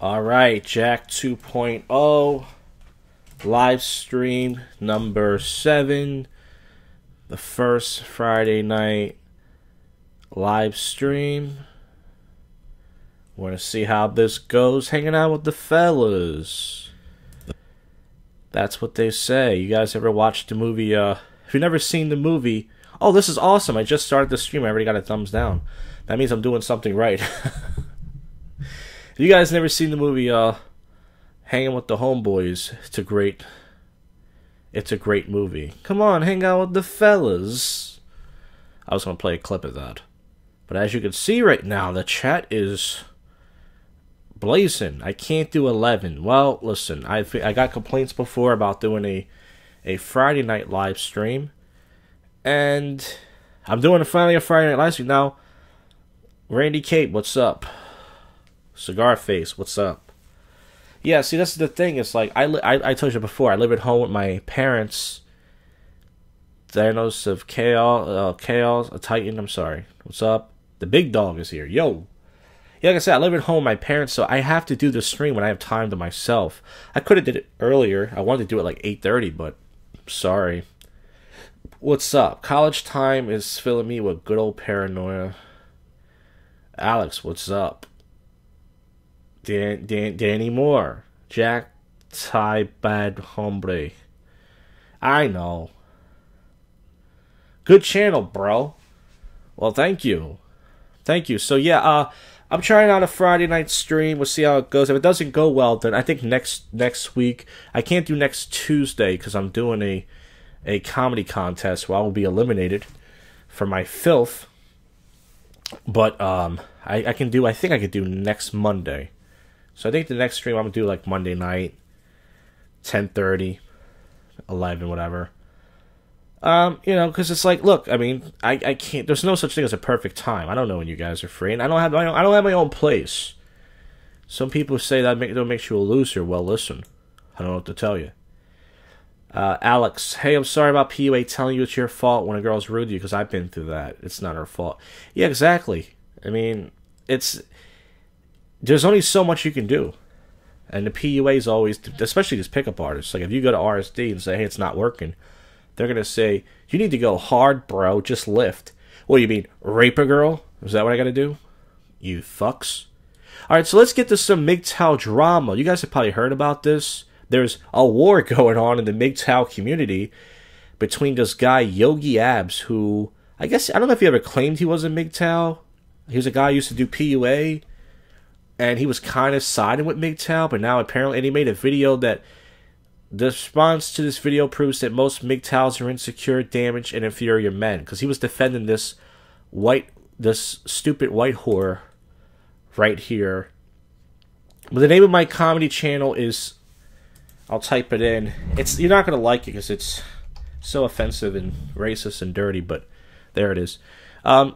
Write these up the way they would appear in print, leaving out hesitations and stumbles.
All right, Jak'D 2.0 live stream number 7, the first Friday night live stream. Want to see how this goes, hanging out with the fellas. That's what they say. You guys ever watched the movie? If you've never seen the movie, oh, this is awesome. I just started the stream. I already got a thumbs down. That means I'm doing something right. If you guys never seen the movie Hanging with the Homeboys, it's a great movie. Come on, hang out with the fellas. I was going to play a clip of that. But as you can see right now, the chat is blazing. I can't do 11. Well, listen, I got complaints before about doing a Friday night live stream. And I'm doing finally a Friday night live stream. Now, Randy Cape, what's up? Cigar Face, what's up? Yeah, see, that's the thing. It's like, I told you before, I live at home with my parents. Thanos of Chaos, a Titan, I'm sorry. What's up? The big dog is here. Yo. Yeah, like I said, I live at home with my parents, so I have to do the stream when I have time to myself. I could have did it earlier. I wanted to do it like 8:30, but sorry. What's up? College time is filling me with good old paranoia. Alex, what's up? Danny Moore. Jack Ty Bad Hombre. I know. Good channel, bro. Well, thank you. Thank you. So, yeah, I'm trying out a Friday night stream. We'll see how it goes. If it doesn't go well, then I think next week. I can't do next Tuesday because I'm doing a comedy contest where I will be eliminated for my filth. But I think I could do next Monday. So I think the next stream I'm going to do like Monday night, 10:30, 11, whatever. You know, because it's like, look, I mean, I can't, there's no such thing as a perfect time. I don't know when you guys are free, and I don't have my own place. Some people say that makes you a loser. Well, listen, I don't know what to tell you. Alex, hey, I'm sorry about PUA telling you it's your fault when a girl's rude to you, because I've been through that. It's not her fault. Yeah, exactly. I mean, there's only so much you can do. And the PUA is always, especially these pickup artists, like if you go to RSD and say, hey, it's not working, they're going to say, you need to go hard, bro, just lift. What do you mean, rape a girl? Is that what I got to do? You fucks. Alright, so let's get to some MGTOW drama. You guys have probably heard about this. There's a war going on in the MGTOW community between this guy, Yogi Abs, who, I don't know if he ever claimed he was a MGTOW. He was a guy who used to do PUA. And he was kind of siding with MGTOW, but now apparently, and he made a video that the response to this video proves that most MGTOWs are insecure, damaged, and inferior men. Because he was defending this stupid white whore right here. But the name of my comedy channel is, I'll type it in. You're not going to like it because it's so offensive and racist and dirty, but there it is.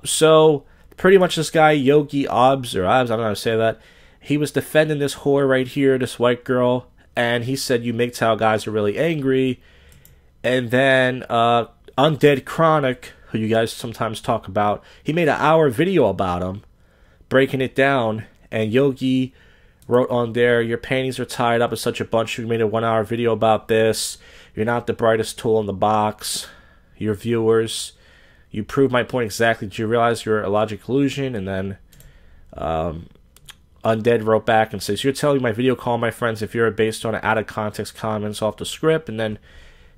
So, pretty much this guy, Yogi Abs, I don't know how to say that, he was defending this whore right here, this white girl, and he said, you MGTOW guys are really angry. And then Undead Chronic, who you guys sometimes talk about, he made an hour video about him, breaking it down, and Yogi wrote on there, your panties are tied up in such a bunch, you made a 1-hour video about this, you're not the brightest tool in the box, your viewers, you proved my point exactly, did you realize you're a logic illusion? And then Undead wrote back and says, you're telling my video call my friends if you're based on out of context comments off the script. And then,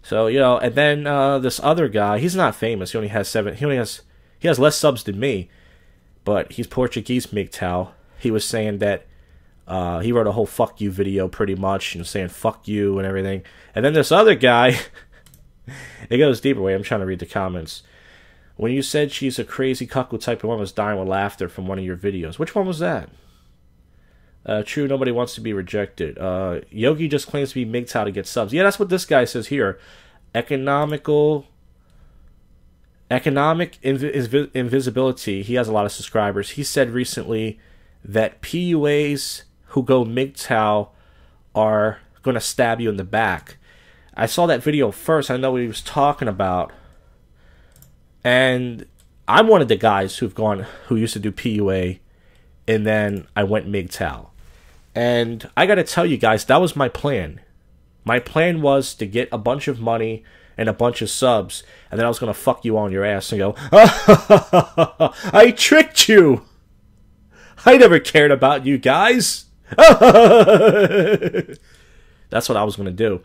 so, you know, and then this other guy, he's not famous, he has less subs than me, but he's Portuguese MGTOW. He was saying that he wrote a whole fuck you video pretty much, and saying fuck you and everything. And then this other guy, it goes deeper. Wait, I'm trying to read the comments. When you said she's a crazy cuckoo type of woman was dying with laughter from one of your videos. Which one was that? True, nobody wants to be rejected. Yogi just claims to be MGTOW to get subs. Yeah, that's what this guy says here. Economic invisibility. He has a lot of subscribers. He said recently that PUAs who go MGTOW are going to stab you in the back. I saw that video first. I know what he was talking about. And I'm one of the guys who used to do PUA, and then I went MGTOW. And I gotta tell you guys, that was my plan. My plan was to get a bunch of money and a bunch of subs, and then I was gonna fuck you on your ass and go, I tricked you! I never cared about you guys! That's what I was gonna do.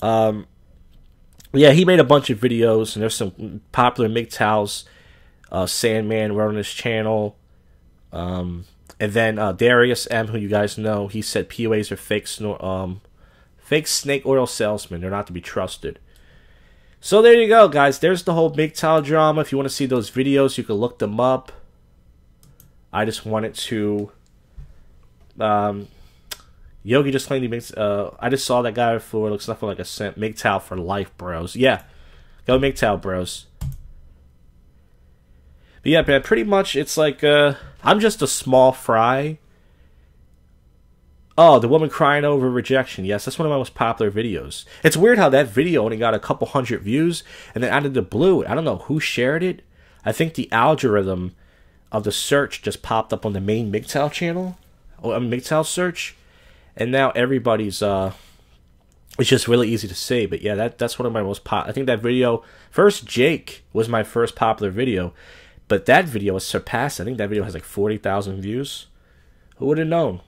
Yeah, he made a bunch of videos, and there's some popular MGTOWs. Sandman wrote on his channel. And then Darius M, who you guys know, he said POAs are fake snake oil salesmen. They're not to be trusted. So there you go, guys. There's the whole MGTOW drama. If you want to see those videos, you can look them up. I just wanted to... Yogi just claimed he makes... I just saw that guy for, looks nothing like a cent. MGTOW for life, bros. Yeah. Go MGTOW, bros. But yeah, man, pretty much it's like, I'm just a small fry. Oh, the woman crying over rejection. Yes, that's one of my most popular videos. It's weird how that video only got a couple hundred views, and then out of the blue, I don't know who shared it. I think the algorithm of the search just popped up on the main MGTOW channel, or MGTOW search, and now everybody's, it's just really easy to see. But yeah, that's one of my most I think that video, first Jake was my first popular video, but that video was surpassed. I think that video has like 40,000 views. Who would have known?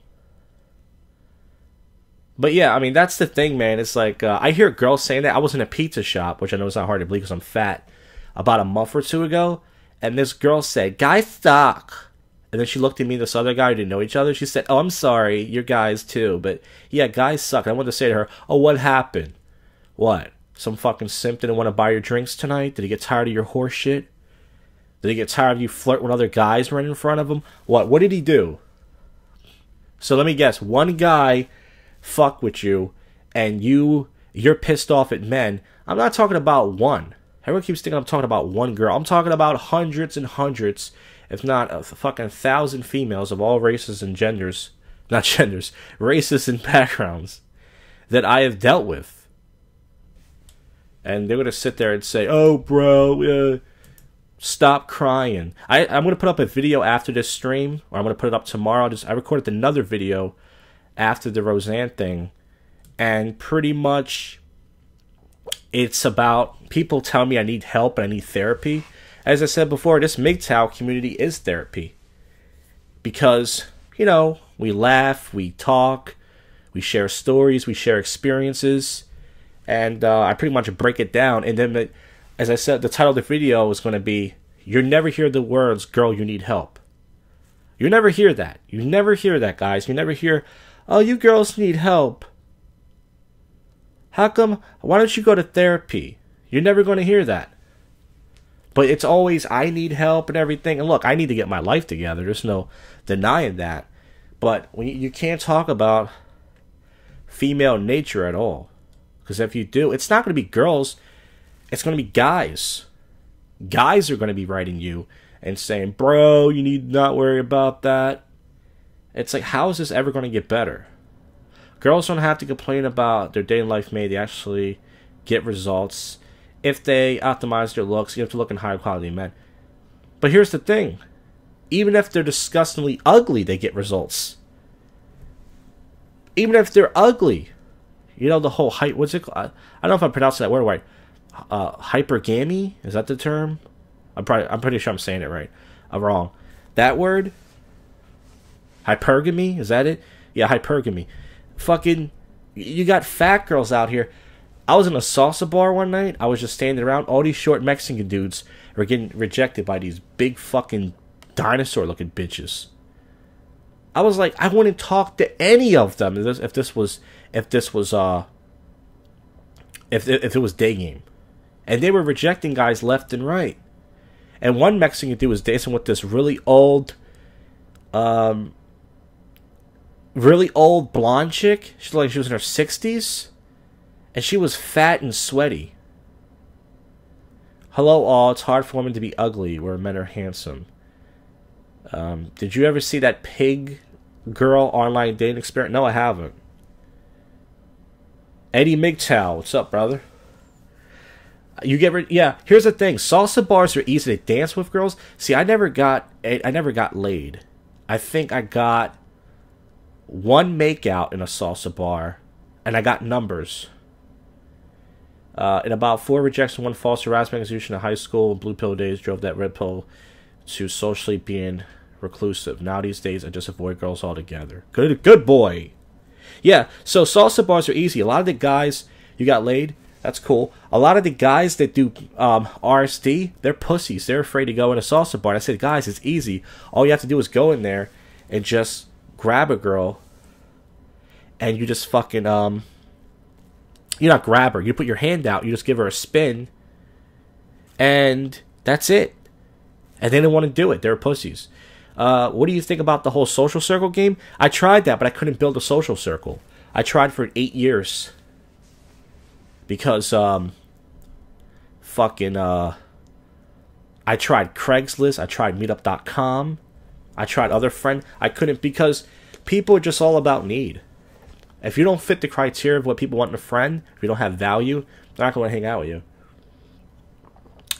But yeah, I mean, that's the thing, man. It's like, I hear girls saying that. I was in a pizza shop, which I know is not hard to believe because I'm fat, about a month or two ago. And this girl said, guys suck. And then she looked at me and this other guy who didn't know each other. She said, oh, I'm sorry. You're guys too. But yeah, guys suck. And I wanted to say to her, oh, what happened? What? Some fucking simp didn't want to buy your drinks tonight? Did he get tired of your horse shit? Did he get tired of you flirting with other guys right in front of him? What? What did he do? So let me guess. One guy fuck with you, and you're pissed off at men. I'm not talking about one. Everyone keeps thinking I'm talking about one girl. I'm talking about hundreds and hundreds, if not a fucking 1,000 females of all races and genders, not genders, races and backgrounds that I have dealt with. And they're going to sit there and say, oh, bro, stop crying. I'm going to put up a video after this stream, or I'm going to put it up tomorrow. I recorded another video after the Roseanne thing, and pretty much it's about people telling me I need help and I need therapy. As I said before, this MGTOW community is therapy, because, you know, we laugh, we talk, we share stories, we share experiences, and I pretty much break it down. And then, as I said, the title of the video is going to be, you never hear the words, girl, you need help. You never hear that. You never hear that, guys. You never hear, oh, you girls need help. How come? Why don't you go to therapy? You're never going to hear that. But it's always, I need help and everything. And look, I need to get my life together. There's no denying that. But when you can't talk about female nature at all. Because if you do, it's not going to be girls. It's going to be guys. Guys are going to be writing you and saying, bro, you need not worry about that. It's like, how is this ever going to get better? Girls don't have to complain about their dating life mate. They actually get results. If they optimize their looks, you have to look in higher quality men. But here's the thing. Even if they're disgustingly ugly, they get results. Even if they're ugly. You know, the whole height, what's it called? I don't know if I'm pronouncing that word right. Hypergamy? Is that the term? I'm pretty sure I'm saying it right. I'm wrong. That word? Hypergamy? Is that it? Yeah, hypergamy. Fucking, you got fat girls out here. I was in a salsa bar one night. I was just standing around. All these short Mexican dudes were getting rejected by these big fucking dinosaur-looking bitches. I was like, I wouldn't talk to any of them if it was day game. And they were rejecting guys left and right. And one Mexican dude was dancing with this really old blonde chick. She looked like she was in her 60s. And she was fat and sweaty. Hello all, it's hard for women to be ugly where men are handsome. Did you ever see that pig girl online dating experiment? No, I haven't. Eddie MGTOW, what's up, brother? Yeah, here's the thing. Salsa bars are easy to dance with, girls. See, I never got laid. I think I got one makeout in a salsa bar, and I got numbers. In about 4 rejections, 1 false harassment accusation in high school, blue pill days drove that red pill to socially being reclusive. Now these days, I just avoid girls altogether. Good boy. Yeah, so salsa bars are easy. A lot of the guys you got laid, that's cool. A lot of the guys that do RSD, they're pussies. They're afraid to go in a salsa bar. And I said, guys, it's easy. All you have to do is go in there and just grab a girl, and you just fucking you not grab her. You put your hand out. You just give her a spin, and that's it. And they didn't want to do it. They're pussies. What do you think about the whole social circle game? I tried that, but I couldn't build a social circle. I tried for 8 years. Because, I tried Craigslist. I tried Meetup.com. I tried other friends. I couldn't, because people are just all about need. If you don't fit the criteria of what people want in a friend, if you don't have value, they're not going to hang out with you.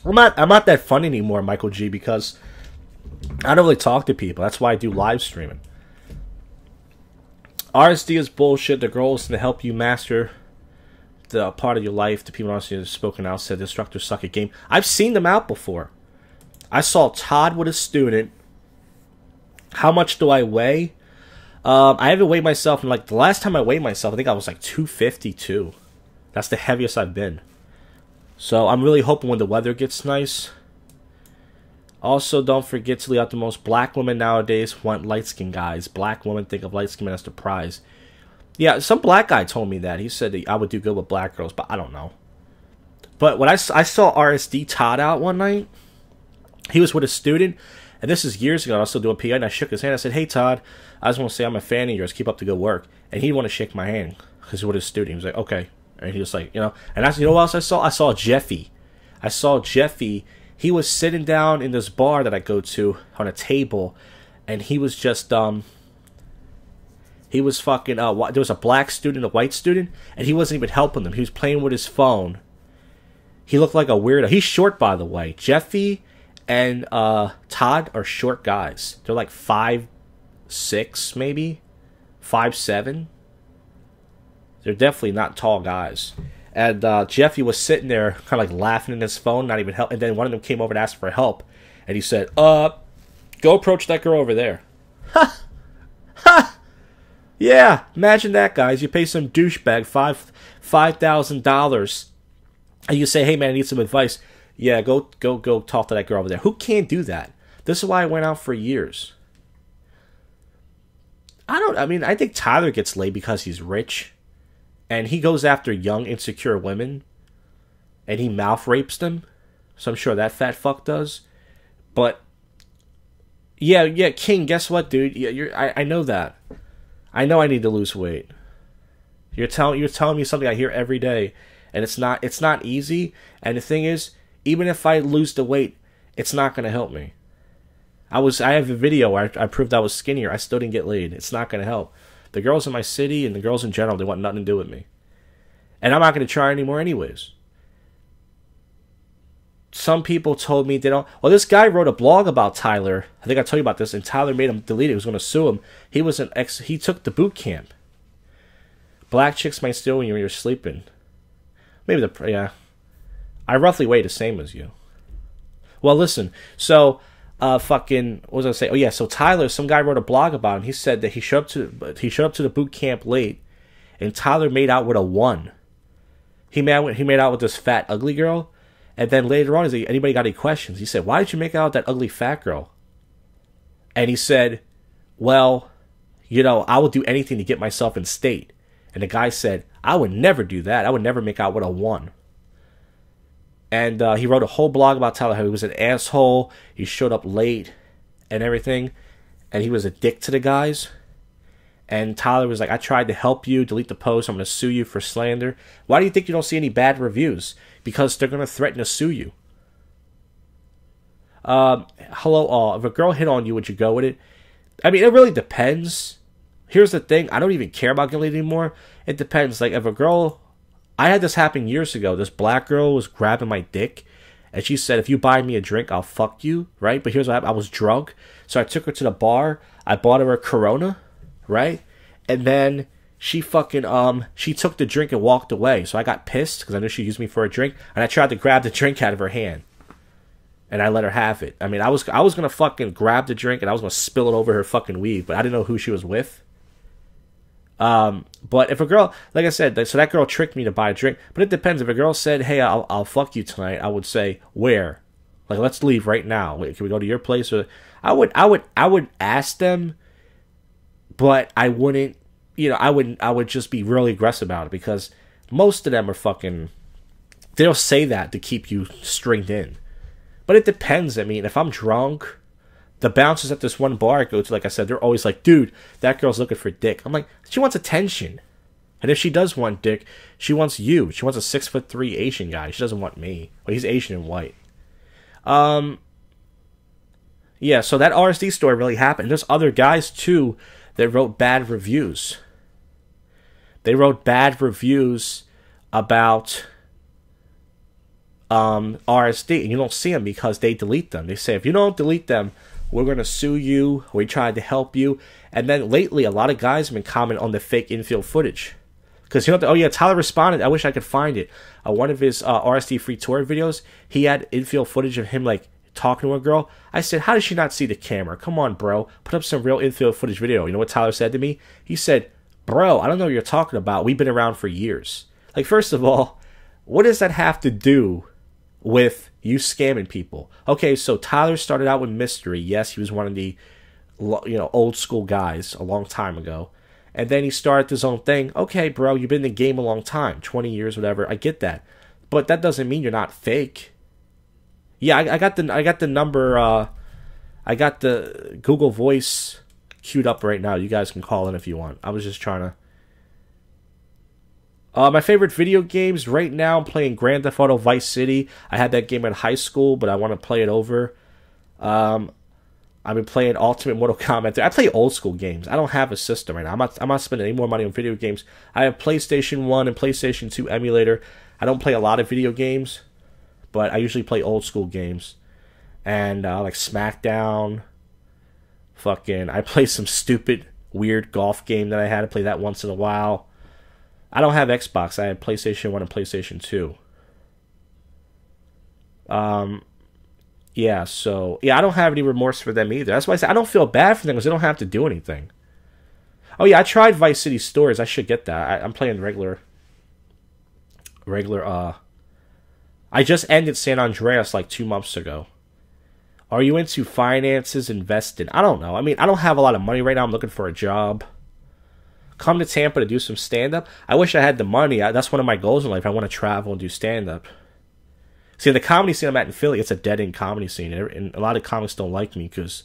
I'm not that fun anymore, Michael G, because I don't really talk to people. That's why I do live streaming. RSD is bullshit. The goal is to help you master the part of your life. The people honestly have spoken out said the instructors suck at game. I've seen them out before. I saw Todd with a student. How much do I weigh? I haven't weighed myself, and like the last time I weighed myself, I think I was like 252. That's the heaviest I've been. So I'm really hoping when the weather gets nice. Also, don't forget to leave out the most black women nowadays want light-skinned guys. Black women think of light-skinned men as the prize. Yeah, some black guy told me that. He said that I would do good with black girls, but I don't know. But when I saw RSD Todd out one night, he was with a student, and this is years ago. I was still doing PI, and I shook his hand. I said, "Hey, Todd, I just want to say I'm a fan of yours. Keep up the good work." And he didn't want to shake my hand because he was with his student. He was like, "Okay." And he was like, you know. And I said, you know what else I saw? I saw Jeffy. He was sitting down in this bar that I go to on a table, and he was just he was fucking there was a black student, a white student, and he wasn't even helping them. He was playing with his phone. He looked like a weirdo. He's short, by the way. Jeffy and Todd are short guys. They're like 5'6", maybe 5'7". They're definitely not tall guys. And Jeffy was sitting there kind of like laughing in his phone, not even help. And then one of them came over and asked for help. And he said, go approach that girl over there. Ha! Ha! Yeah, imagine that, guys. You pay some douchebag $5,000. And you say, hey, man, I need some advice. Yeah, go talk to that girl over there. Who can't do that? This is why I went out for years. I think Tyler gets laid because he's rich. And he goes after young, insecure women. And he mouth rapes them. So I'm sure that fat fuck does. But, yeah, King, guess what, dude? I know that. I know I need to lose weight. You're telling me something I hear every day. And it's not easy. And the thing is, even if I lose the weight, it's not going to help me. I have a video where I proved I was skinnier. I still didn't get laid. It's not going to help. The girls in my city and the girls in general, they want nothing to do with me. And I'm not going to try anymore anyways. Some people told me they don't... Well, this guy wrote a blog about Tyler. I think I told you about this. And Tyler made him delete it. He was going to sue him. He took the boot camp. Black chicks might steal when you're sleeping. Maybe yeah. I roughly weigh the same as you. Well, listen. So... what was I going to say? Oh, yeah, so Tyler, some guy wrote a blog about him. He said that he showed up to the boot camp late, and Tyler made out with a 1. He made out with this fat, ugly girl, and then later on, anybody got any questions? He said, why did you make out with that ugly, fat girl? And he said, well, I would do anything to get myself in state. And the guy said, I would never do that. I would never make out with a 1. And he wrote a whole blog about Tyler, how he was an asshole, he showed up late and everything, and he was a dick to the guys. And Tyler was like, I tried to help you, delete the post, I'm going to sue you for slander. Why do you think you don't see any bad reviews? Because they're going to threaten to sue you. Hello all, if a girl hit on you, would you go with it? I mean, it really depends. Here's the thing, I don't even care about getting laid anymore. It depends, like if a girl... I had this happen years ago. This black girl was grabbing my dick, and she said, if you buy me a drink, I'll fuck you, right? But here's what happened. I was drunk, so I took her to the bar. I bought her a Corona, right? And then she fucking, she took the drink and walked away. So I got pissed because I knew she used me for a drink. And I tried to grab the drink out of her hand. And I let her have it. I mean, I was going to fucking grab the drink and I was going to spill it over her fucking weave. But I didn't know who she was with. But if a girl, like I said, so that girl tricked me to buy a drink. But it depends. If a girl said, hey, I'll fuck you tonight, I would say, where? Like, let's leave right now. Wait, can we go to your place? Or I would ask them, but I wouldn't, you know, I would just be really aggressive about it because most of them are fucking, they'll say that to keep you stringed in. But it depends. I mean, if I'm drunk, the bouncers at this one bar I go to, like I said, they're always like, dude, that girl's looking for dick. I'm like, she wants attention. And if she does want dick, she wants you. She wants a 6'3" Asian guy. She doesn't want me. Well, he's Asian and white. Yeah, so that RSD story really happened. There's other guys, too, that wrote bad reviews. They wrote bad reviews about RSD, and you don't see them because they delete them. They say, if you don't delete them, we're going to sue you. We tried to help you. And then lately, a lot of guys have been commenting on the fake infield footage. Because, you know, oh yeah, Tyler responded. I wish I could find it. One of his RSD free tour videos, he had infield footage of him, like, talking to a girl. I said, how does she not see the camera? Come on, bro. Put up some real infield footage video. You know what Tyler said to me? He said, bro, I don't know what you're talking about. We've been around for years. Like, first of all, what does that have to do with you scamming people? Okay, so Tyler started out with mystery. Yes, he was one of the, you know, old school guys a long time ago. And then he started his own thing. Okay, bro, you've been in the game a long time, 20 years, whatever. I get that, but that doesn't mean you're not fake. Yeah, I got the number. I got the Google Voice queued up right now. You guys can call in if you want. I was just trying to. My favorite video games right now, I'm playing Grand Theft Auto Vice City. I had that game in high school, but I want to play it over. I've been playing Ultimate Mortal Kombat. I play old school games. I don't have a system right now. I'm not spending any more money on video games. I have PlayStation 1 and PlayStation 2 emulator. I don't play a lot of video games, but I usually play old school games. And like SmackDown. Fucking, I play some stupid, weird golf game that I had to play that once in a while. I don't have Xbox. I have PlayStation 1 and PlayStation 2. Yeah, so, yeah, I don't have any remorse for them either. That's why I say I don't feel bad for them because they don't have to do anything. Oh, yeah, I tried Vice City Stories. I should get that. I'm playing regular, I just ended San Andreas like 2 months ago. Are you into finances, investing? I don't know. I mean, I don't have a lot of money right now. I'm looking for a job. Come to Tampa to do some stand-up. I wish I had the money. That's one of my goals in life. I want to travel and do stand-up. See, the comedy scene I'm at in Philly, it's a dead-end comedy scene. And a lot of comics don't like me because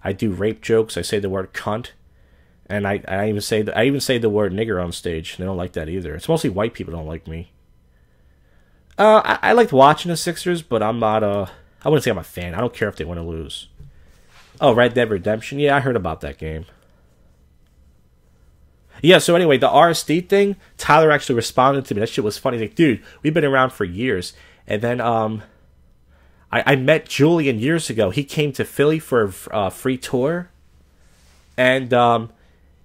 I do rape jokes. I say the word cunt. And I even say the word nigger on stage. They don't like that either. It's mostly white people don't like me. I liked watching the Sixers, but I'm not I wouldn't say I'm a fan. I don't care if they win or lose. Oh, Red Dead Redemption? Yeah, I heard about that game. Yeah, so anyway, the RSD thing, Tyler actually responded to me. That shit was funny. He's like, dude, we've been around for years. And then I met Julian years ago. He came to Philly for a free tour. And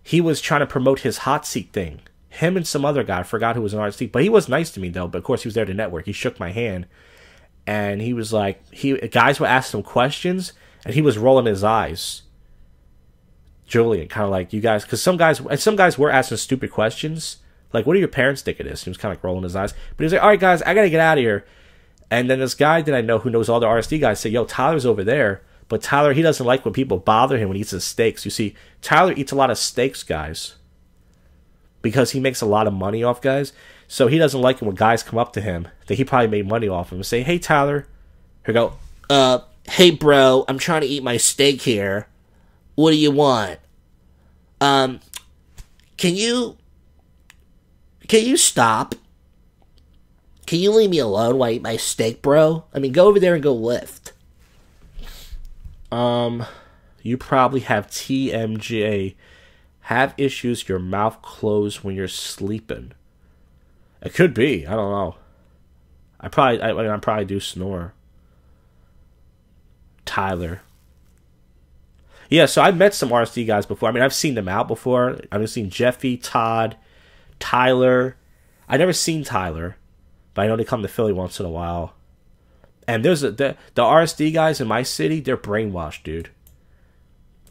he was trying to promote his hot seat thing. Him and some other guy. I forgot who was on RSD. But he was nice to me, though. But, of course, he was there to network. He shook my hand. And he was like, guys were asking him questions. And he was rolling his eyes. Julian, kind of like, you guys. Because some guys were asking stupid questions. Like, what do your parents think of this? And he was kind of like rolling his eyes. But he was like, all right, guys, I got to get out of here. And then this guy that I know who knows all the RSD guys said, yo, Tyler's over there. But Tyler, he doesn't like when people bother him when he eats his steaks. You see, Tyler eats a lot of steaks, guys. Because he makes a lot of money off guys. So he doesn't like it when guys come up to him that he probably made money off him and say, hey, Tyler. Here go, hey, bro, I'm trying to eat my steak here. What do you want? Can you stop? Can you leave me alone while I eat my steak, bro? I mean, go over there and go lift. You probably have TMJ. Have issues your mouth closed when you're sleeping. It could be. I don't know. I probably do snore. Tyler. Yeah, so I've met some RSD guys before. I mean, I've seen them out before. I've seen Jeffy, Todd, Tyler. I never seen Tyler, but I know they come to Philly once in a while. And there's the RSD guys in my city. They're brainwashed, dude.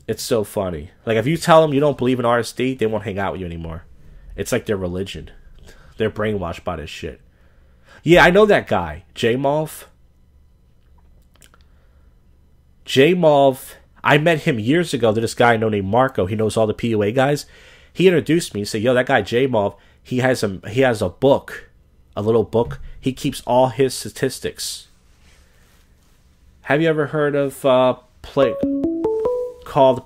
It's so funny. Like, if you tell them you don't believe in RSD, they won't hang out with you anymore. It's like their religion. They're brainwashed by this shit. Yeah, I know that guy, J-Malv. J-Malv, I met him years ago to this guy I know named Marco. He knows all the PUA guys. He introduced me. He said, yo, that guy J-Malv, he has a book, a little book. He keeps all his statistics. Have you ever heard of called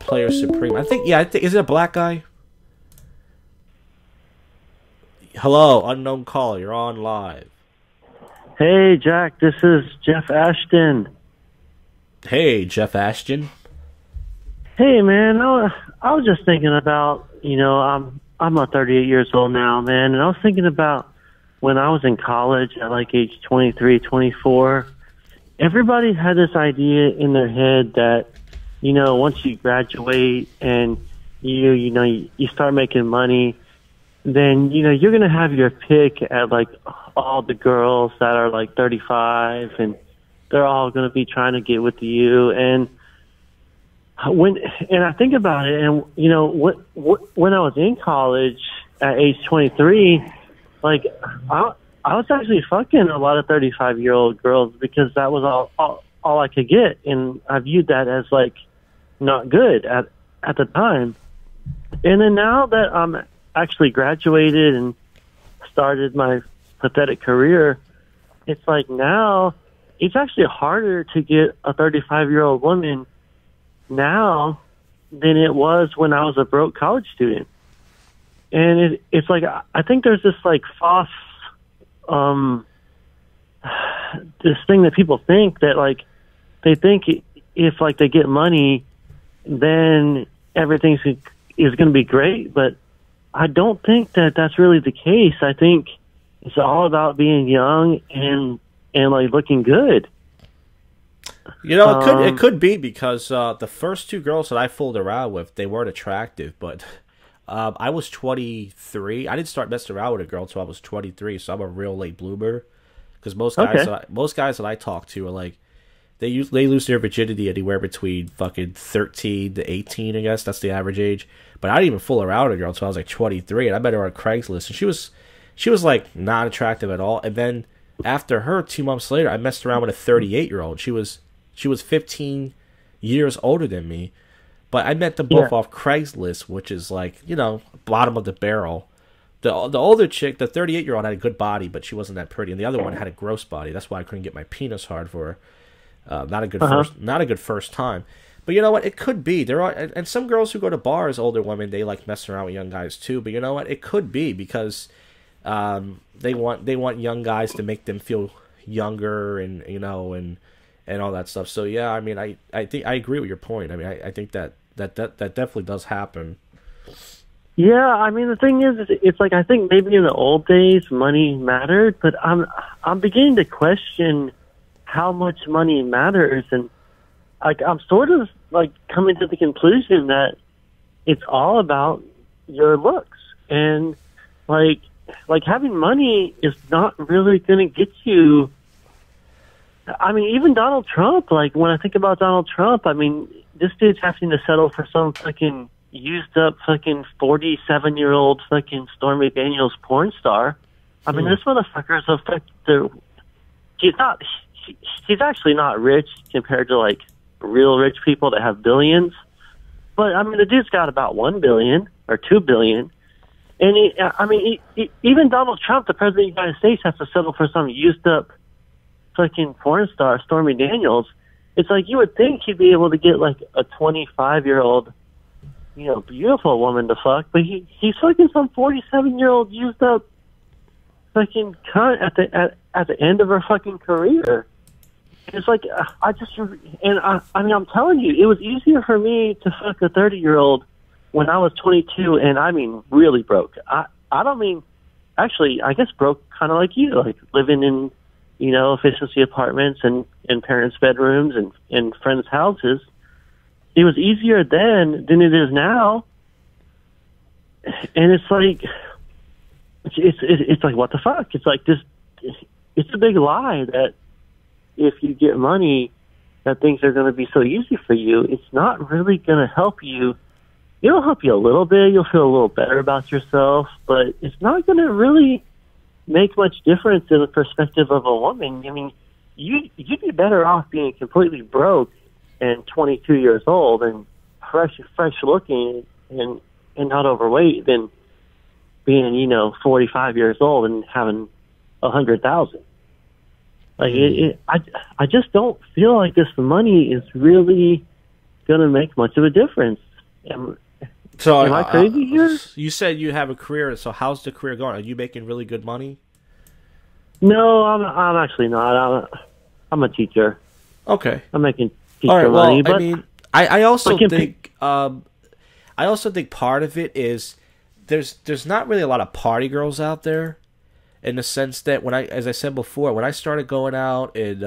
Player Supreme? I think, is it a black guy? Hello, unknown caller. You're on live. Hey, Jack. This is Jeff Ashton. Hey, Jeff Ashton. Hey, man. I was just thinking about, I'm 38 years old now, man, and I was thinking about when I was in college at like age 23, 24. Everybody had this idea in their head that, once you graduate and you start making money, then, you're going to have your pick at, like, all the girls that are, like, 35, and they're all going to be trying to get with you. And I think about it, and, when I was in college at age 23, like, I was actually fucking a lot of 35-year-old girls because that was all I could get, and I viewed that as, like, not good at the time. And then now that I'm actually graduated and started my pathetic career, it's like now it's actually harder to get a 35-year-old woman now than it was when I was a broke college student. And it's like, I think there's this like false, this thing that people think that like, they think if like they get money, then everything is going to be great. But I don't think that that's really the case. I think it's all about being young and like looking good. It could be because the first two girls that I fooled around with, they weren't attractive, but I was 23. I didn't start messing around with a girl until I was 23, so I'm a real late bloomer. Because most guys that I talk to are like, they lose their virginity anywhere between fucking 13 to 18, I guess. That's the average age. But I didn't even fool around with a girl until I was like 23, and I met her on Craigslist, and she was like not attractive at all. And then after her, 2 months later, I messed around with a 38-year-old. She was 15 years older than me, but I met them both off Craigslist, which is like, bottom of the barrel. The older chick, the 38-year-old, had a good body, but she wasn't that pretty, and the other one had a gross body. That's why I couldn't get my penis hard for her. Not a good first time. But you know what? It could be. There are, and some girls who go to bars, older women, they like messing around with young guys too. But you know what? It could be because they want young guys to make them feel younger and and all that stuff. So yeah, I mean, I think I agree with your point. I mean, I think that definitely does happen. Yeah, I mean, the thing is, it's like I think maybe in the old days money mattered, but I'm beginning to question how much money matters, and like I'm sort of like coming to the conclusion that it's all about your looks, and like having money is not really going to get you. I mean, even Donald Trump, like when I think about Donald Trump, I mean, this dude's having to settle for some fucking used up fucking 47-year-old fucking Stormy Daniels porn star. I mean, this motherfucker's a fucking, he's actually not rich compared to like real rich people that have billions. But I mean, the dude's got about 1 billion or 2 billion. And even Donald Trump, the president of the United States, has to settle for some used up fucking porn star, Stormy Daniels. It's like you would think he'd be able to get like a 25-year-old, beautiful woman to fuck, but he's fucking some 47-year-old used up fucking cunt at the end of her fucking career. It's like I mean, I'm telling you, it was easier for me to fuck a 30-year-old when I was 22, and I mean really broke. I don't mean, actually, I guess broke kind of like you, like living in, efficiency apartments and parents' bedrooms and friends' houses. it was easier then than it is now. And it's like, it's like, what the fuck? It's like this, it's a big lie that if you get money, that things are going to be so easy for you. It's not really going to help you. It'll help you a little bit. You'll feel a little better about yourself, but it's not going to really make much difference in the perspective of a woman. I mean, you'd be better off being completely broke and 22 years old and fresh looking and not overweight than being, 45 years old and having 100,000. Like I just don't feel like this money is really going to make much of a difference. Am I crazy here? You said you have a career, so how's the career going? Are you making really good money? No, I'm actually not. I'm a teacher. Okay, I'm making teacher money. But I mean, I also think part of it is there's not really a lot of party girls out there, in the sense that as I said before, when I started going out in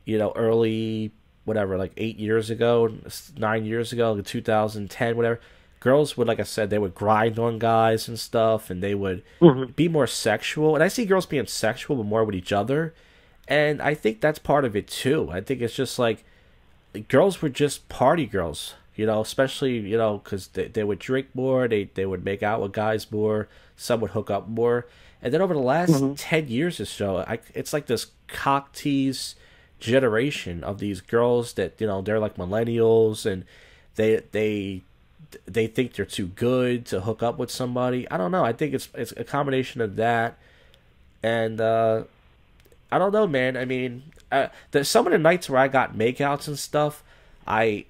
early whatever, like 8 years ago, 9 years ago, 2010, whatever, girls would, like I said, they would grind on guys and stuff, and they would be more sexual. And I see girls being sexual, but more with each other. And I think that's part of it, too. I think it's just like, girls were just party girls, especially, because they would drink more, they would make out with guys more, some would hook up more. And then over the last 10 years or so, it's like this cock tease generation of these girls that, they're like millennials, and they think they're too good to hook up with somebody. I don't know. I think it's a combination of that, and I don't know, man. I mean, some of the nights where I got makeouts and stuff, I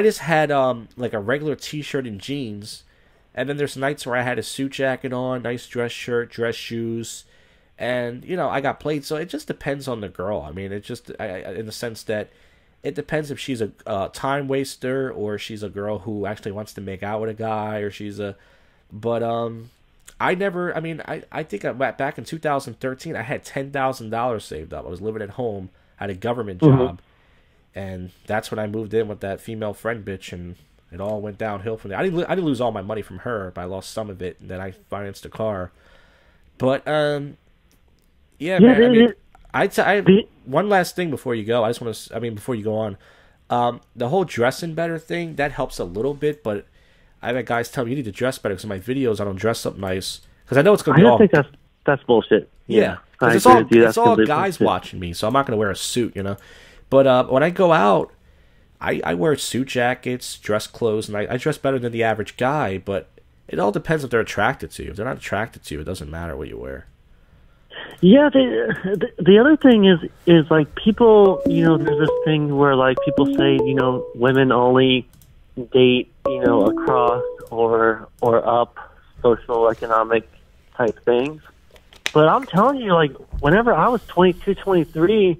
just had like a regular t-shirt and jeans, and then there's nights where I had a suit jacket on, nice dress shirt, dress shoes, and I got played. So it just depends on the girl. I mean, it just in the sense that it depends if she's a time waster or she's a girl who actually wants to make out with a guy, or she's a. But I never. I mean, I think back in 2013, I had $10,000 saved up. I was living at home. I had a government job, and that's when I moved in with that female friend bitch, and it all went downhill from there. I didn't lose all my money from her, but I lost some of it, and then I financed a car. But yeah, man. I mean, one last thing before you go. I just want to. I mean, before you go on, the whole dressing better thing, that helps a little bit, but I've had guys tell me you need to dress better because in my videos I don't dress up nice, because I know it's going to be all. I think that's bullshit. Yeah, because it's all guys bullshit. Watching me, so I'm not going to wear a suit, But when I go out, I wear suit jackets, dress clothes, and I dress better than the average guy. But it all depends if they're attracted to you. If they're not attracted to you, it doesn't matter what you wear. Yeah, the other thing is like people, there's this thing where like people say, women only date, across or up social economic type things. But I'm telling you, like, whenever I was 22, 23,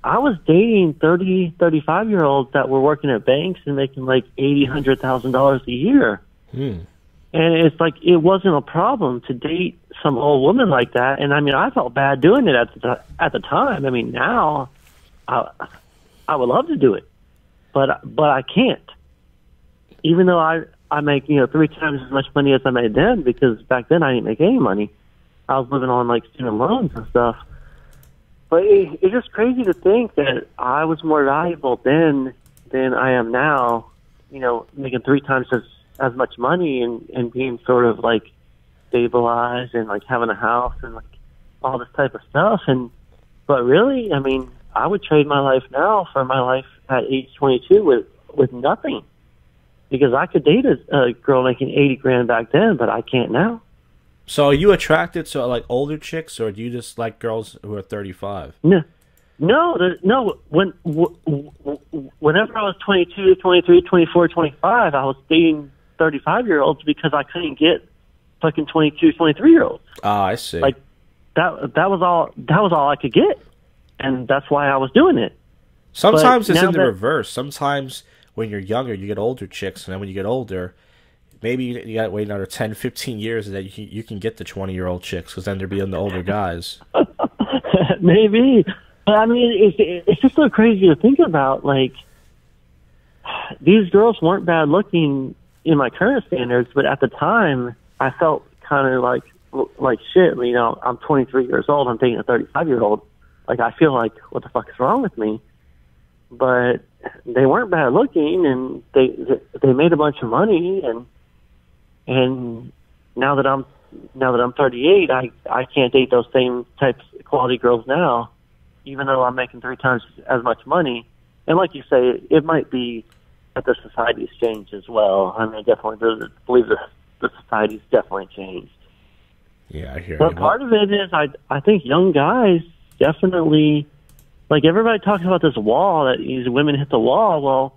I was dating 30, 35-year-olds that were working at banks and making like $80,000, $100,000 a year. And it's like, it wasn't a problem to date some old woman like that. And I mean, I felt bad doing it at the time. I mean, now I would love to do it, but I can't. Even though I make 3 times as much money as I made then, because back then I didn't make any money. I was living on like student loans and stuff. But it's just crazy to think that I was more valuable then than I am now. Making 3 times as much money and being sort of like stabilized and like having a house and like all this type of stuff. But really, I mean, I would trade my life now for my life at age 22 with nothing, because I could date a girl making $80,000 back then, but I can't now. So are you attracted to like older chicks, or do you just like girls who are 35? No. Whenever I was 22, 23, 24, 25, I was dating 35-year-olds because I couldn't get fucking 22, 23-year-olds. Ah, I see. Like that was all I could get, and that's why I was doing it. Sometimes it's in the reverse. Sometimes when you're younger, you get older chicks, and then when you get older, maybe you got to wait another 10, 15 years, and then you can get the 20-year-old chicks, because then they're being the older guys. Maybe. But I mean, it's just so crazy to think about. Like, these girls weren't bad looking in my current standards, but at the time, I felt kind of like shit. You know, I'm 23 years old. I'm dating a 35-year-old. Like, I feel like, what the fuck is wrong with me? But they weren't bad looking, and they made a bunch of money, and now that I'm 38, I can't date those same types of quality girls now, even though I'm making 3 times as much money. And like you say, it might be that the society's changed as well. I mean, I definitely believe the society's definitely changed. Yeah, I hear you. But part of it is I think young guys definitely, like, everybody talks about this wall, that these women hit the wall. Well,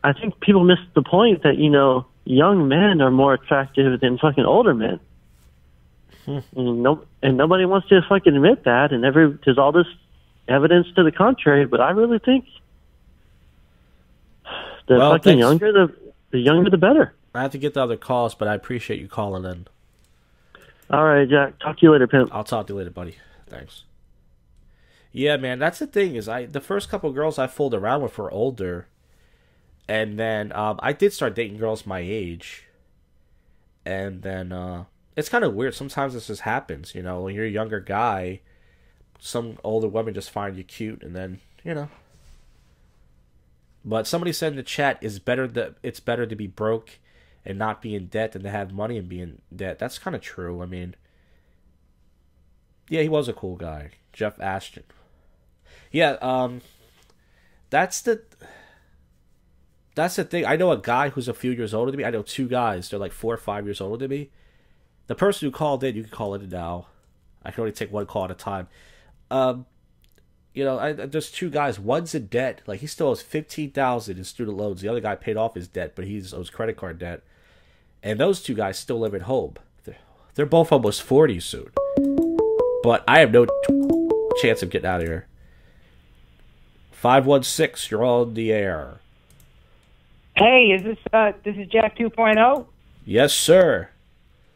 I think people miss the point that, you know, young men are more attractive than fucking older men. And nobody wants to fucking admit that, and there's all this evidence to the contrary, but I really think younger, the younger the better. I have to get the other calls, but I appreciate you calling in. All right, Jack. Talk to you later, pimp. I'll talk to you later, buddy. Thanks. Yeah, man, that's the thing, is the first couple girls I fooled around with were older, and then I did start dating girls my age, and then it's kind of weird. Sometimes this just happens, you know, when you're a younger guy, some older women just find you cute, and then, you know. But somebody said in the chat, it's better to be broke and not be in debt than to have money and be in debt. That's kind of true. I mean, yeah, he was a cool guy, Jeff Ashton. Yeah, that's the thing. I know a guy who's a few years older than me. I know 2 guys. They're like 4 or 5 years older than me. The person who called in, you can call in now. I can only take 1 call at a time. You know, there's 2 guys. One's in debt. Like, he still has $15,000 in student loans. The other guy paid off his debt, but he owes credit card debt. And those 2 guys still live at home. They're both almost 40 soon. But I have no chance of getting out of here. 516, you're on the air. Hey, is this is Jak'D 2.0? Yes, sir.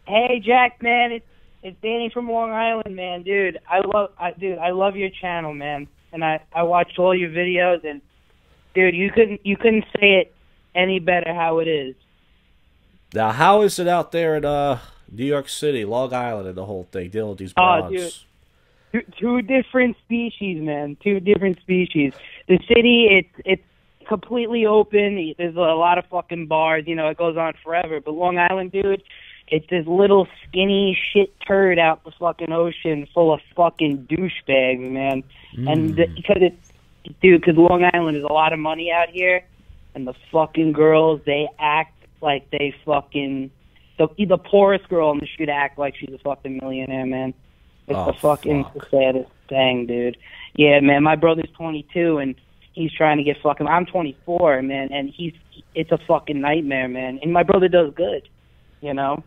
Hey, Jack, man, it's Danny from Long Island, man, dude. I love your channel, man, and I watched all your videos, and dude, you couldn't say it any better how it is. Now, how is it out there in New York City, Long Island, and the whole thing, dealing with these bronze? Dude, two different species, man. 2 different species. The city, it's completely open. There's a lot of fucking bars. You know, it goes on forever. But Long Island, dude, it's this little skinny shit turd out the fucking ocean full of fucking douchebags, man. And because Long Island is a lot of money out here, and the fucking girls, they act like they fucking... The poorest girl in the street act like she's a fucking millionaire, man. It's the saddest thing, dude. Yeah, man, my brother's 22, and he's trying to get fucking... I'm 24, man, and it's a fucking nightmare, man. And my brother does good, you know?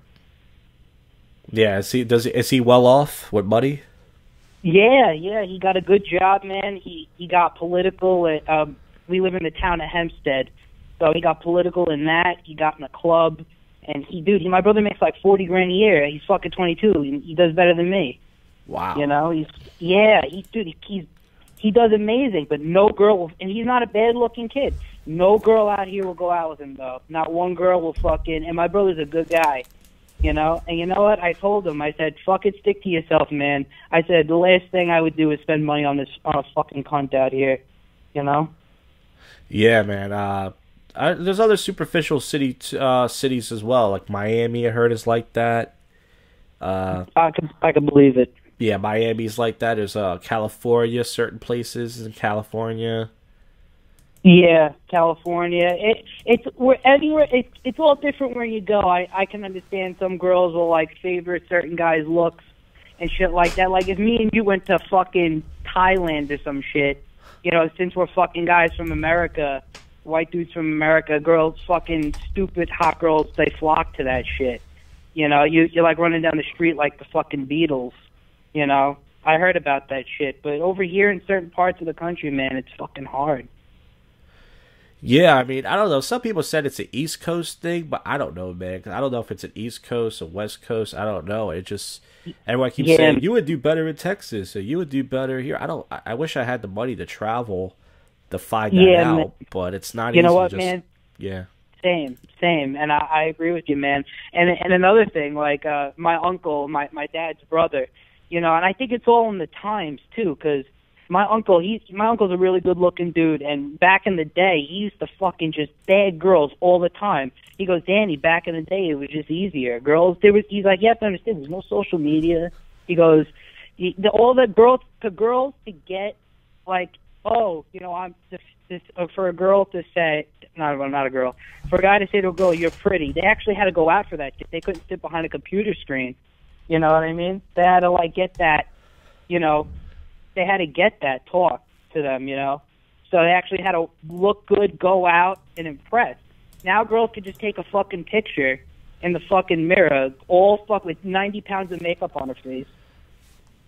Yeah, is he well off with money? Yeah, he got a good job, man. He got political. We live in the town of Hempstead, so he got political in that. He got in a club, and my brother makes like $40,000 a year. He's fucking 22. He does better than me. Wow. You know, he does amazing, but no girl will, and he's not a bad-looking kid. No girl out here will go out with him, though. Not one girl will fucking, and my brother's a good guy, you know? And you know what? I told him, I said, fuck it, stick to yourself, man. I said, the last thing I would do is spend money on a fucking cunt out here, you know? Yeah, man. There's other superficial cities as well, like Miami, I heard, is like that. I can believe it. Yeah, Miami's like that. There's California, certain places in California. Yeah, California. It's all different where you go. I can understand some girls will like favor certain guys' looks and shit like that. Like if me and you went to fucking Thailand or some shit, you know, since we're fucking guys from America, white dudes from America, girls, fucking stupid hot girls, they flock to that shit. You know, you're like running down the street like the fucking Beatles. You know, I heard about that shit, but over here in certain parts of the country, man, it's fucking hard. Yeah, I mean, I don't know. Some people said it's an East Coast thing, but I don't know, man. 'Cause I don't know if it's an East Coast or West Coast. I don't know. It just, everyone keeps saying, you would do better in Texas, or you would do better here. I wish I had the money to travel to find that out, man. but it's not You easy. know what, just, man? Yeah. Same, and I agree with you, man. And another thing, like my uncle, my dad's brother, you know, and I think it's all in the times too, because my uncle's a really good looking dude, and back in the day, he used to fucking just bag girls all the time. He goes, Danny, back in the day, it was just easier. Girls, he's like, you have to understand, there's no social media. He goes, all the girls to get, like, oh, you know, for a girl to say, not a girl, for a guy to say to a girl, you're pretty, they actually had to go out for that shit. They couldn't sit behind a computer screen. You know what I mean? They had to, like, get that, you know, they had to get that talk to them, you know? So they actually had to look good, go out, and impress. Now girls could just take a fucking picture in the fucking mirror, all with 90 pounds of makeup on her face.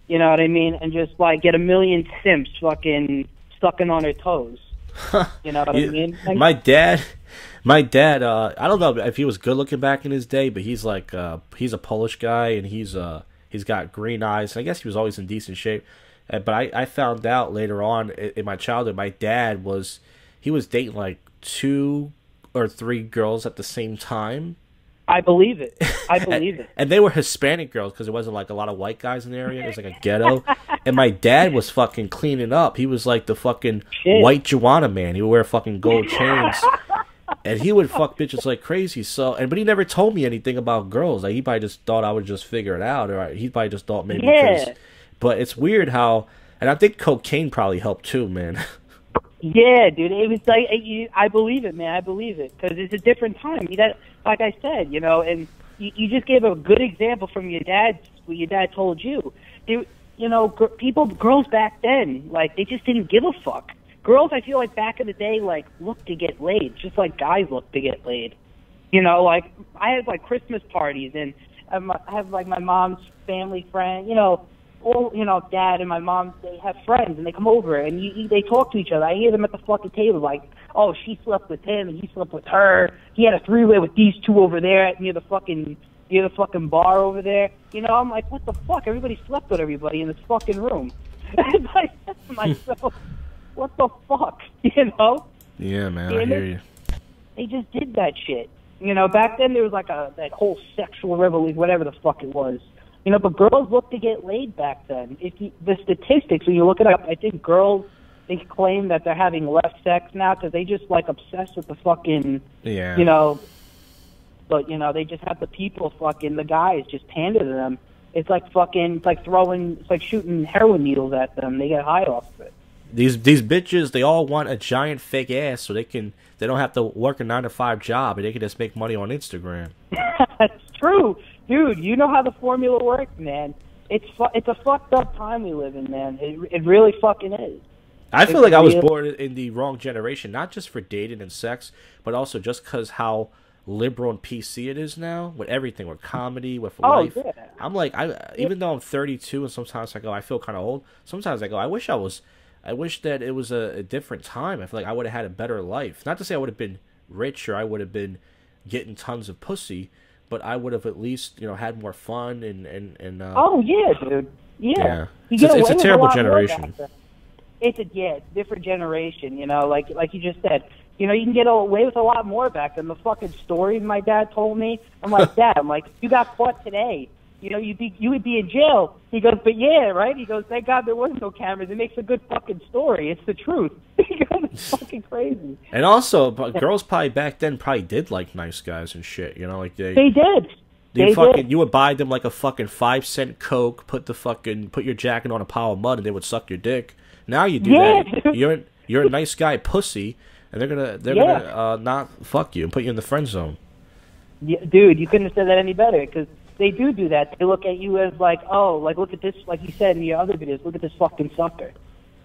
You know what I mean? And just, like, get a million simps fucking sucking on her toes. You know what I mean? My dad, I don't know if he was good looking back in his day, but he's like, he's a Polish guy, and he's got green eyes. I guess he was always in decent shape. But I found out later on in my childhood, my dad was dating like 2 or 3 girls at the same time. I believe it. I believe it. And they were Hispanic girls because there wasn't like a lot of white guys in the area. It was like a ghetto. And my dad was fucking cleaning up. He was like the fucking white Joanna man. He would wear fucking gold chains. And he would fuck bitches like crazy. But he never told me anything about girls. Like, he probably just thought I would just figure it out. Or he probably just thought maybe because... But it's weird how... And I think cocaine probably helped too, man. Yeah, dude. It was like, I believe it, man. I believe it. Because it's a different time. Like I said, you know, and you just gave a good example from your dad, what your dad told you. You know, girls back then, like, they just didn't give a fuck. Girls, I feel like back in the day, like, looked to get laid, just like guys look to get laid. You know, like, I had, like, Christmas parties, and I have, like, my mom's family friend, you know, all, you know, dad and my mom, they have friends, and they come over, and they talk to each other. I hear them at the fucking table, like, oh, she slept with him, and he slept with her. He had a 3-way with these 2 over there near the fucking bar over there. You know, I'm like, what the fuck? Everybody slept with everybody in this fucking room. And I said to myself, what the fuck? You know? Yeah, man, I hear you. They just did that shit. You know, back then there was like that whole sexual revolution, whatever the fuck it was. You know, but girls look to get laid back then. The statistics, when you look it up, I think girls, they claim that they're having less sex now because they just, like, obsessed with the fucking, you know, but, you know, they just have the people fucking, the guys just pander to them. It's like fucking, it's like shooting heroin needles at them. They get high off of it. These bitches, they all want a giant fake ass so they don't have to work a 9-to-5 job and they can just make money on Instagram. That's true. Dude, you know how the formula works, man. It's a fucked up time we live in, man. It really fucking is. I feel like I was born in the wrong generation, not just for dating and sex, but also just because how liberal and PC it is now, with everything, with comedy, with life. Yeah. I'm like, even though I'm 32 and sometimes I go, I feel kind of old, sometimes I go, I wish that it was a different time. I feel like I would have had a better life. Not to say I would have been rich or I would have been getting tons of pussy, but I would have at least, you know, had more fun and oh yeah, dude. Yeah. It's a terrible generation. It's a different generation, you know, like you just said. You know, you can get away with a lot more back than the fucking stories my dad told me. I'm like, Dad, you got caught today. You know, you would be in jail. He goes, but yeah, right? He goes, thank God there was no cameras. It makes a good fucking story. It's the truth. He goes, it's fucking crazy. And also, girls probably back then probably did like nice guys and shit. You know, like they did. You would buy them like a fucking 5-cent Coke, put your jacket on a pile of mud, and they would suck your dick. Now you do that. You're a nice guy, pussy, and they're gonna not fuck you and put you in the friend zone. Yeah, dude, you couldn't have said that any better because they do that. They look at you as like, oh, like look at this, like you said in your other videos, look at this fucking sucker.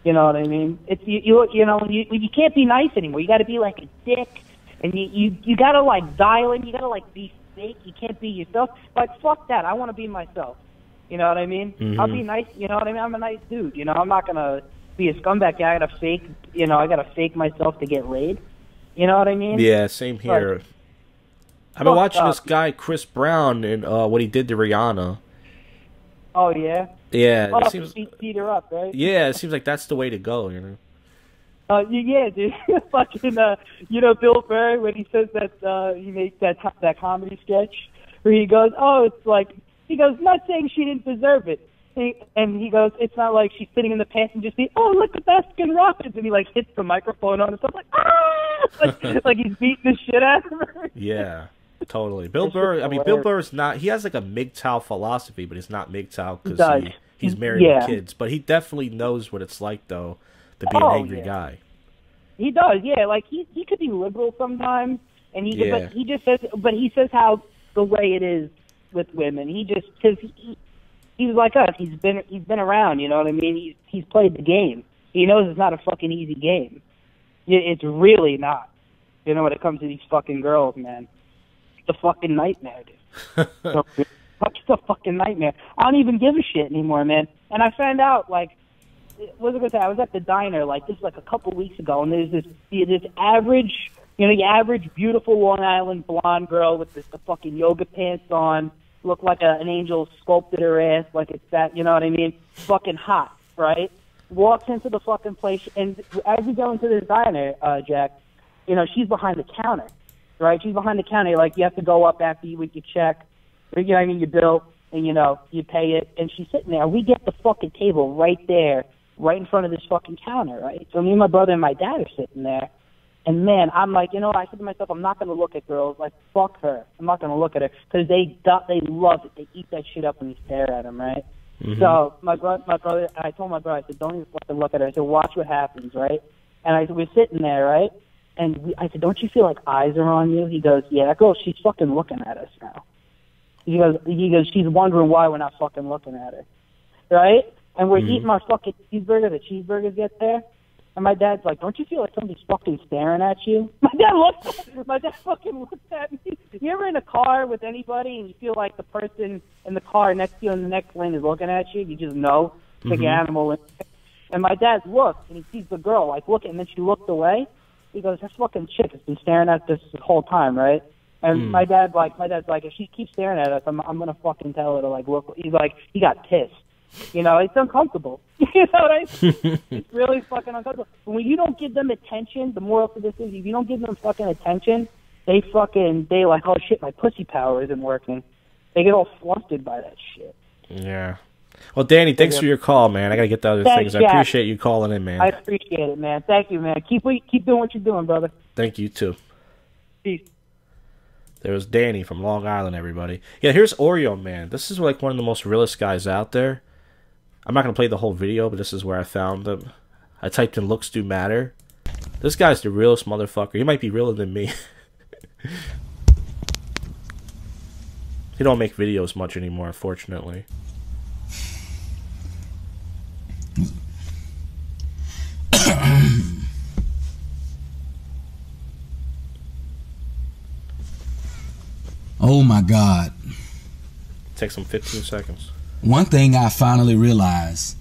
You know what I mean? It's you know you can't be nice anymore. You got to be like a dick, and you got to like dial in. You got to like be fake. You can't be yourself. Like fuck that. I want to be myself. You know what I mean? Mm-hmm. I'll be nice. You know what I mean? I'm a nice dude. You know, I'm not gonna be a scumbag guy. I gotta fake. You know, I gotta fake myself to get laid. You know what I mean? Yeah, same here. But, I've been watching this guy Chris Brown and what he did to Rihanna. Oh yeah. Yeah. Oh, it seems beat her up, right? Yeah, it seems like that's the way to go. You know. Yeah, dude. Fucking, Bill Burr, when he says that he makes that comedy sketch where he goes, not saying she didn't deserve it. And he goes, it's not like she's sitting in the passenger seat. Oh, look at Baskin Robbins, and he like hits the microphone on himself, like like he's beating the shit out of her. Yeah, totally. Bill Burr. I mean, Bill Burr's not. He has like a MGTOW philosophy, but he's not MGTOW because he's married with kids. But he definitely knows what it's like, though, to be an angry guy. He does, yeah. Like he could be liberal sometimes, and but he says how the way it is with women. He just because he's like us. He's been around. You know what I mean? He's played the game. He knows it's not a fucking easy game. It's really not. You know, when it comes to these fucking girls, man, it's a fucking nightmare, dude. It's a fucking nightmare. I don't even give a shit anymore, man. And I found out, like, what was I gonna say? I was at the diner like a couple weeks ago, and there's this average, the average beautiful Long Island blonde girl with the fucking yoga pants on, looked like an angel sculpted her ass, like it's that, you know what I mean? Fucking hot, right? Walks into the fucking place, and as you go into this diner, Jack, she's behind the counter, right? She's behind the counter, like you have to go up after you with your check, or, your bill, and you pay it, and she's sitting there. We get the fucking table right there, right in front of this fucking counter, right? So me and my brother and my dad are sitting there, and man, I'm like, I said to myself, I'm not going to look at girls. Like, fuck her. I'm not going to look at her because they love it. They eat that shit up when you stare at them, right? Mm-hmm. So my brother, I told my brother, I said, don't even fucking look at her. I said, watch what happens, right? And we're sitting there, right? And I said, don't you feel like eyes are on you? He goes, yeah. That girl, she's fucking looking at us now. He goes, she's wondering why we're not fucking looking at her, right? And we're eating our fucking cheeseburger. The cheeseburgers get there. And my dad's like, don't you feel like somebody's fucking staring at you? My dad fucking looked at me. You ever in a car with anybody and you feel like the person in the car next to you in the next lane is looking at you? You just know. It's like an animal. And my dad looked and he sees the girl like looking, and then she looked away. He goes, this fucking chick has been staring at this whole time, right? And my dad's like, if she keeps staring at us, I'm gonna fucking tell her to like look. He's like, he got pissed. It's uncomfortable. You know what I mean? It's really fucking uncomfortable. When you don't give them attention, the moral to this is, if you don't give them fucking attention, they like, oh shit, my pussy power isn't working. They get all flustered by that shit. Yeah. Well, Danny, thanks for your call, man. I gotta get the other things. I appreciate you calling in, man. I appreciate it, man. Thank you, man. Keep doing what you're doing, brother. Thank you too. Peace. There was Danny from Long Island, everybody. Yeah, here's Oreo, man. This is like one of the most realest guys out there. I'm not going to play the whole video, but this is where I found him. I typed in looks do matter. This guy's the realest motherfucker. He might be realer than me. He don't make videos much anymore, unfortunately. Oh my God. Takes him 15 seconds. One thing I finally realized,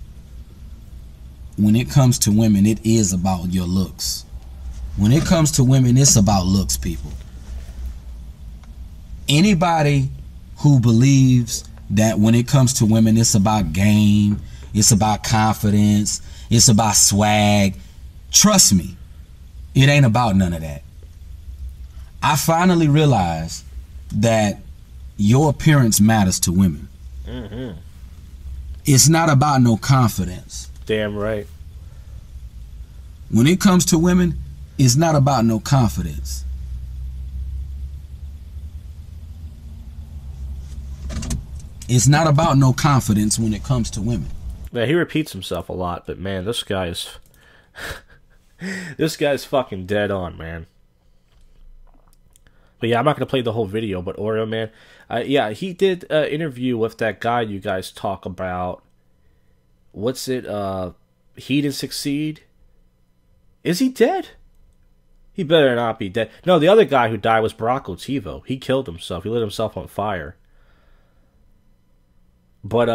when it comes to women, it is about your looks. When it comes to women, it's about looks, people. Anybody who believes that when it comes to women, it's about game, it's about confidence, it's about swag, trust me, it ain't about none of that. I finally realized that your appearance matters to women. Mm-hmm. It's not about no confidence. Damn right. When it comes to women, it's not about no confidence. It's not about no confidence when it comes to women. Yeah, he repeats himself a lot, but man, this guy is this guy's fucking dead on, man. But yeah, I'm not gonna play the whole video, but Oreo, man, yeah, he did an interview with that guy you guys talk about. What's it? He didn't succeed. Is he dead? He better not be dead. No, the other guy who died was Barack Otivo. He killed himself. He lit himself on fire. But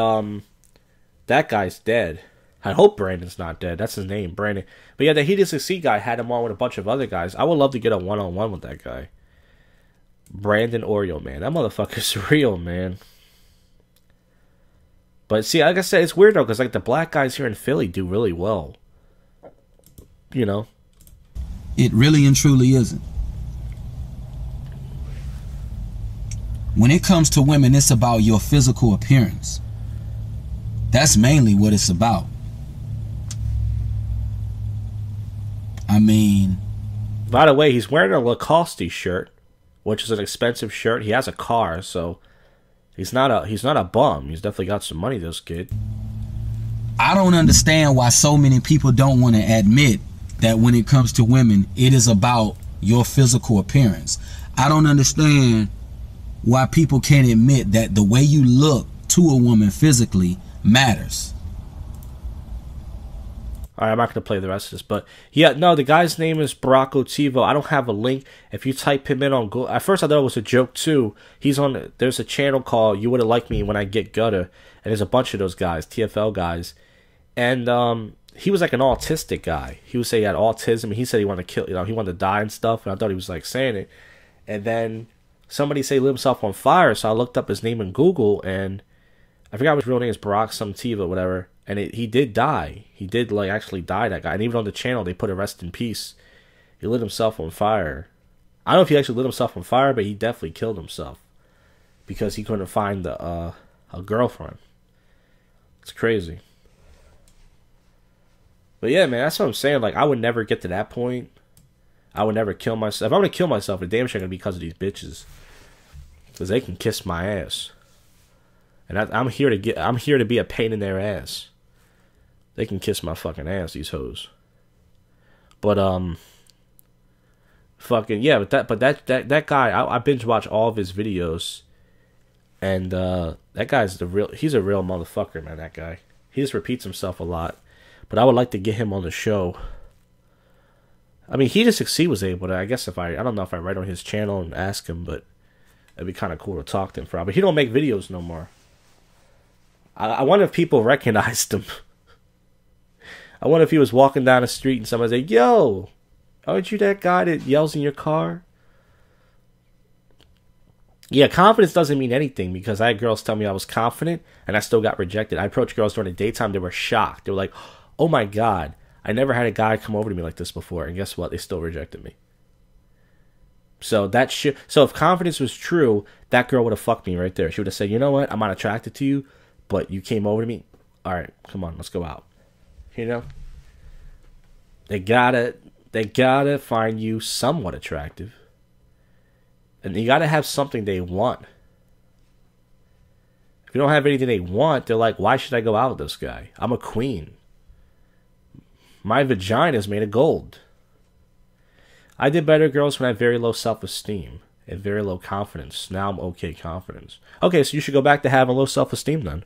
that guy's dead. I hope Brandon's not dead. That's his name, Brandon. But yeah, the He Didn't Succeed guy had him on with a bunch of other guys. I would love to get a one-on-one with that guy. Brandon Oreo, man. That motherfucker's real, man. But see, like I said, it's weird though, because like the black guys here in Philly do really well. You know, It really and truly isn't. When it comes to women, it's about your physical appearance. That's mainly what it's about. I mean, by the way, he's wearing a Lacoste shirt, which is an expensive shirt. He has a car, so he's not a bum. He's definitely got some money, this kid. I don't understand why so many people don't want to admit that when it comes to women, it is about your physical appearance. I don't understand why people can't admit that the way you look to a woman physically matters. Alright, I'm not going to play the rest of this, but yeah, no, the guy's name is Baracco Tivo. I don't have a link. If you type him in on Google, at first I thought it was a joke too. There's a channel called You Wouldn't Like Me When I Get Gutter, and there's a bunch of those guys, TFL guys, and he was like an autistic guy. He would say he had autism, and he said he wanted to kill, he wanted to die and stuff, and I thought he was like saying it, and then somebody say he lit himself on fire, so I looked up his name in Google, and I forgot his real name is Barack some Tiva, whatever. And he did die. He did like actually die, that guy. And even on the channel they put a rest in peace. He lit himself on fire. I don't know if he actually lit himself on fire, but he definitely killed himself because he couldn't find a girlfriend. It's crazy. But yeah, man, that's what I'm saying. Like, I would never get to that point. I would never kill myself. If I'm gonna kill myself, it's damn sure gonna be because of these bitches, because they can kiss my ass, and I'm here to be a pain in their ass. They can kiss my fucking ass, these hoes. But fucking yeah, but that guy, I binge watch all of his videos, and that guy's he's a real motherfucker, man. That guy, he just repeats himself a lot. But I would like to get him on the show. I mean, he was able to. I guess I don't know if I write on his channel and ask him, but it'd be kind of cool to talk to him for. But he don't make videos no more. I wonder if people recognized him. I wonder if he was walking down the street and somebody's like, "Yo, aren't you that guy that yells in your car?" Yeah, confidence doesn't mean anything, because I had girls tell me I was confident and I still got rejected. I approached girls during the daytime, they were shocked. They were like, "Oh my God, I never had a guy come over to me like this before." And guess what? They still rejected me. So so if confidence was true, that girl would have fucked me right there. She would have said, "You know what? I'm not attracted to you, but you came over to me. All right, come on, let's go out." You know? They gotta find you somewhat attractive. And you gotta have something they want. If you don't have anything they want, they're like, "Why should I go out with this guy? I'm a queen. My vagina is made of gold." I did better girls when I had very low self-esteem and very low confidence. Now I'm okay confidence. Okay, so you should go back to having low self-esteem then.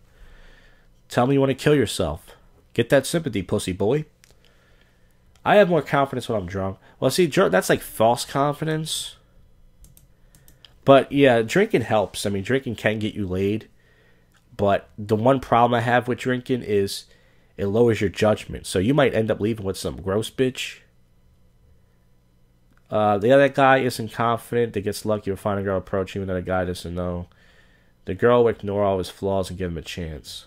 Tell me you want to kill yourself. Get that sympathy, pussy boy. I have more confidence when I'm drunk. Well, see, that's like false confidence. But yeah, drinking helps. I mean, drinking can get you laid. But the one problem I have with drinking is it lowers your judgment. So you might end up leaving with some gross bitch. The other guy isn't confident. That gets lucky to find a girl approach even though the guy doesn't know. The girl will ignore all his flaws and give him a chance.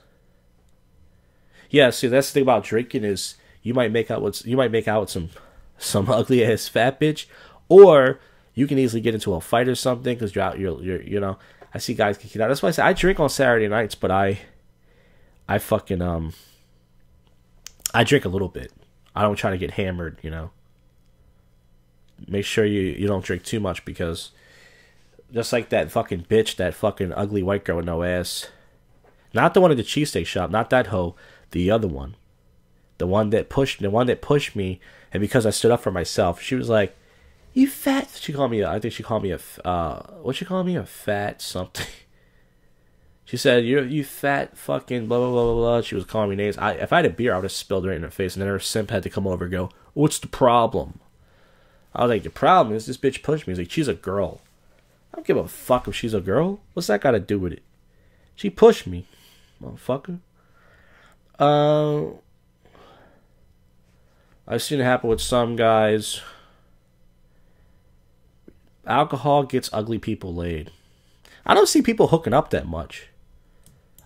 Yeah, see, that's the thing about drinking is you might make out with some ugly ass fat bitch, or you can easily get into a fight or something because you're you know. I see guys kicking out. That's why I say I drink on Saturday nights, but I fucking I drink a little bit. I don't try to get hammered, you know. Make sure you don't drink too much, because just like that fucking bitch, that fucking ugly white girl with no ass. Not the one at the cheesesteak shop, not that hoe, the other one. The one that pushed me, and because I stood up for myself, she was like, "You fat." She called me. I think she called me a. What she called me, a fat something. She said, "You fat fucking blah blah blah blah blah." She was calling me names. If I had a beer, I would have spilled right in her face, and then her simp had to come over and go, "What's the problem?" I was like, "The problem is this bitch pushed me." He's like, "She's a girl." I don't give a fuck if she's a girl. What's that got to do with it? She pushed me, motherfucker. I've seen it happen with some guys. Alcohol gets ugly people laid. I don't see people hooking up that much.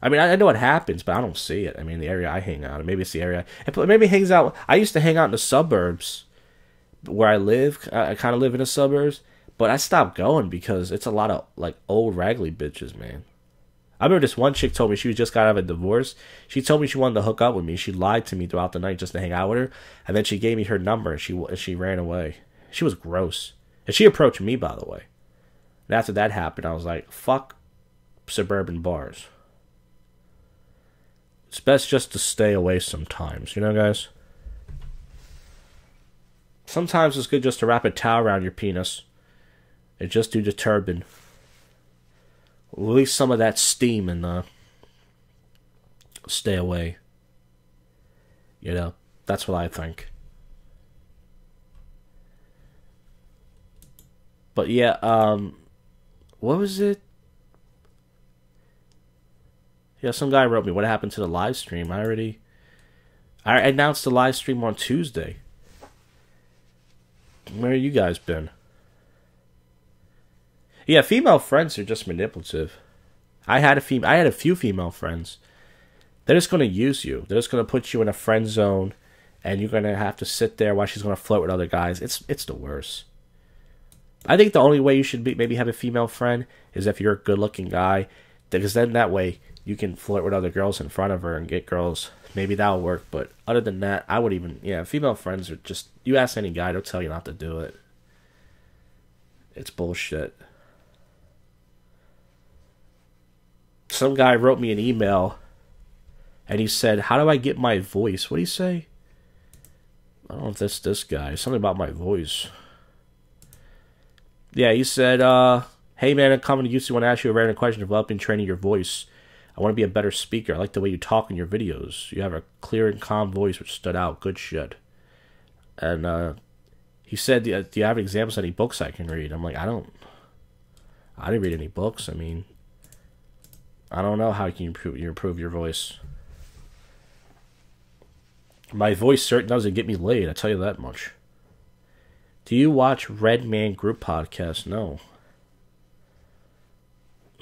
I mean, I know it happens, but I don't see it. I mean, the area I hang out, maybe it's the area. Maybe it hangs out. I used to hang out in the suburbs, where I live. I kind of live in the suburbs, but I stopped going because it's a lot of like old raggedy bitches, man. I remember this one chick told me she just got out of a divorce. She told me she wanted to hook up with me. She lied to me throughout the night just to hang out with her, and then she gave me her number and she ran away. She was gross, and she approached me, by the way. And after that happened, I was like, fuck suburban bars. It's best just to stay away sometimes, you know, guys? Sometimes it's good just to wrap a towel around your penis and just do the turban. Release some of that steam and stay away. You know, that's what I think. But yeah, what was it? Yeah, some guy wrote me, what happened to the live stream? I announced the live stream on Tuesday. Where you guys been? Yeah, female friends are just manipulative. I had a few female friends. They're just going to use you. They're just going to put you in a friend zone, and you're going to have to sit there while she's going to flirt with other guys. It's the worst. I think the only way you should maybe have a female friend is if you're a good-looking guy, because then that way you can flirt with other girls in front of her and get girls. Maybe that'll work, but other than that, I would even... Yeah, female friends are just... You ask any guy, they'll tell you not to do it. It's bullshit. Some guy wrote me an email, and he said, how do I get my voice? What did he say? I don't know if that's this guy. Something about my voice. Yeah, he said, hey man, I'm coming to you. Want to ask you a random question developing training your voice. I want to be a better speaker. I like the way you talk in your videos. You have a clear and calm voice which stood out. Good shit. And he said, do you have examples of any books I can read? I'm like, I didn't read any books. I mean, I don't know how you can improve your voice. My voice certainly doesn't get me laid, I tell you that much. Do you watch Red Man Group Podcast? No.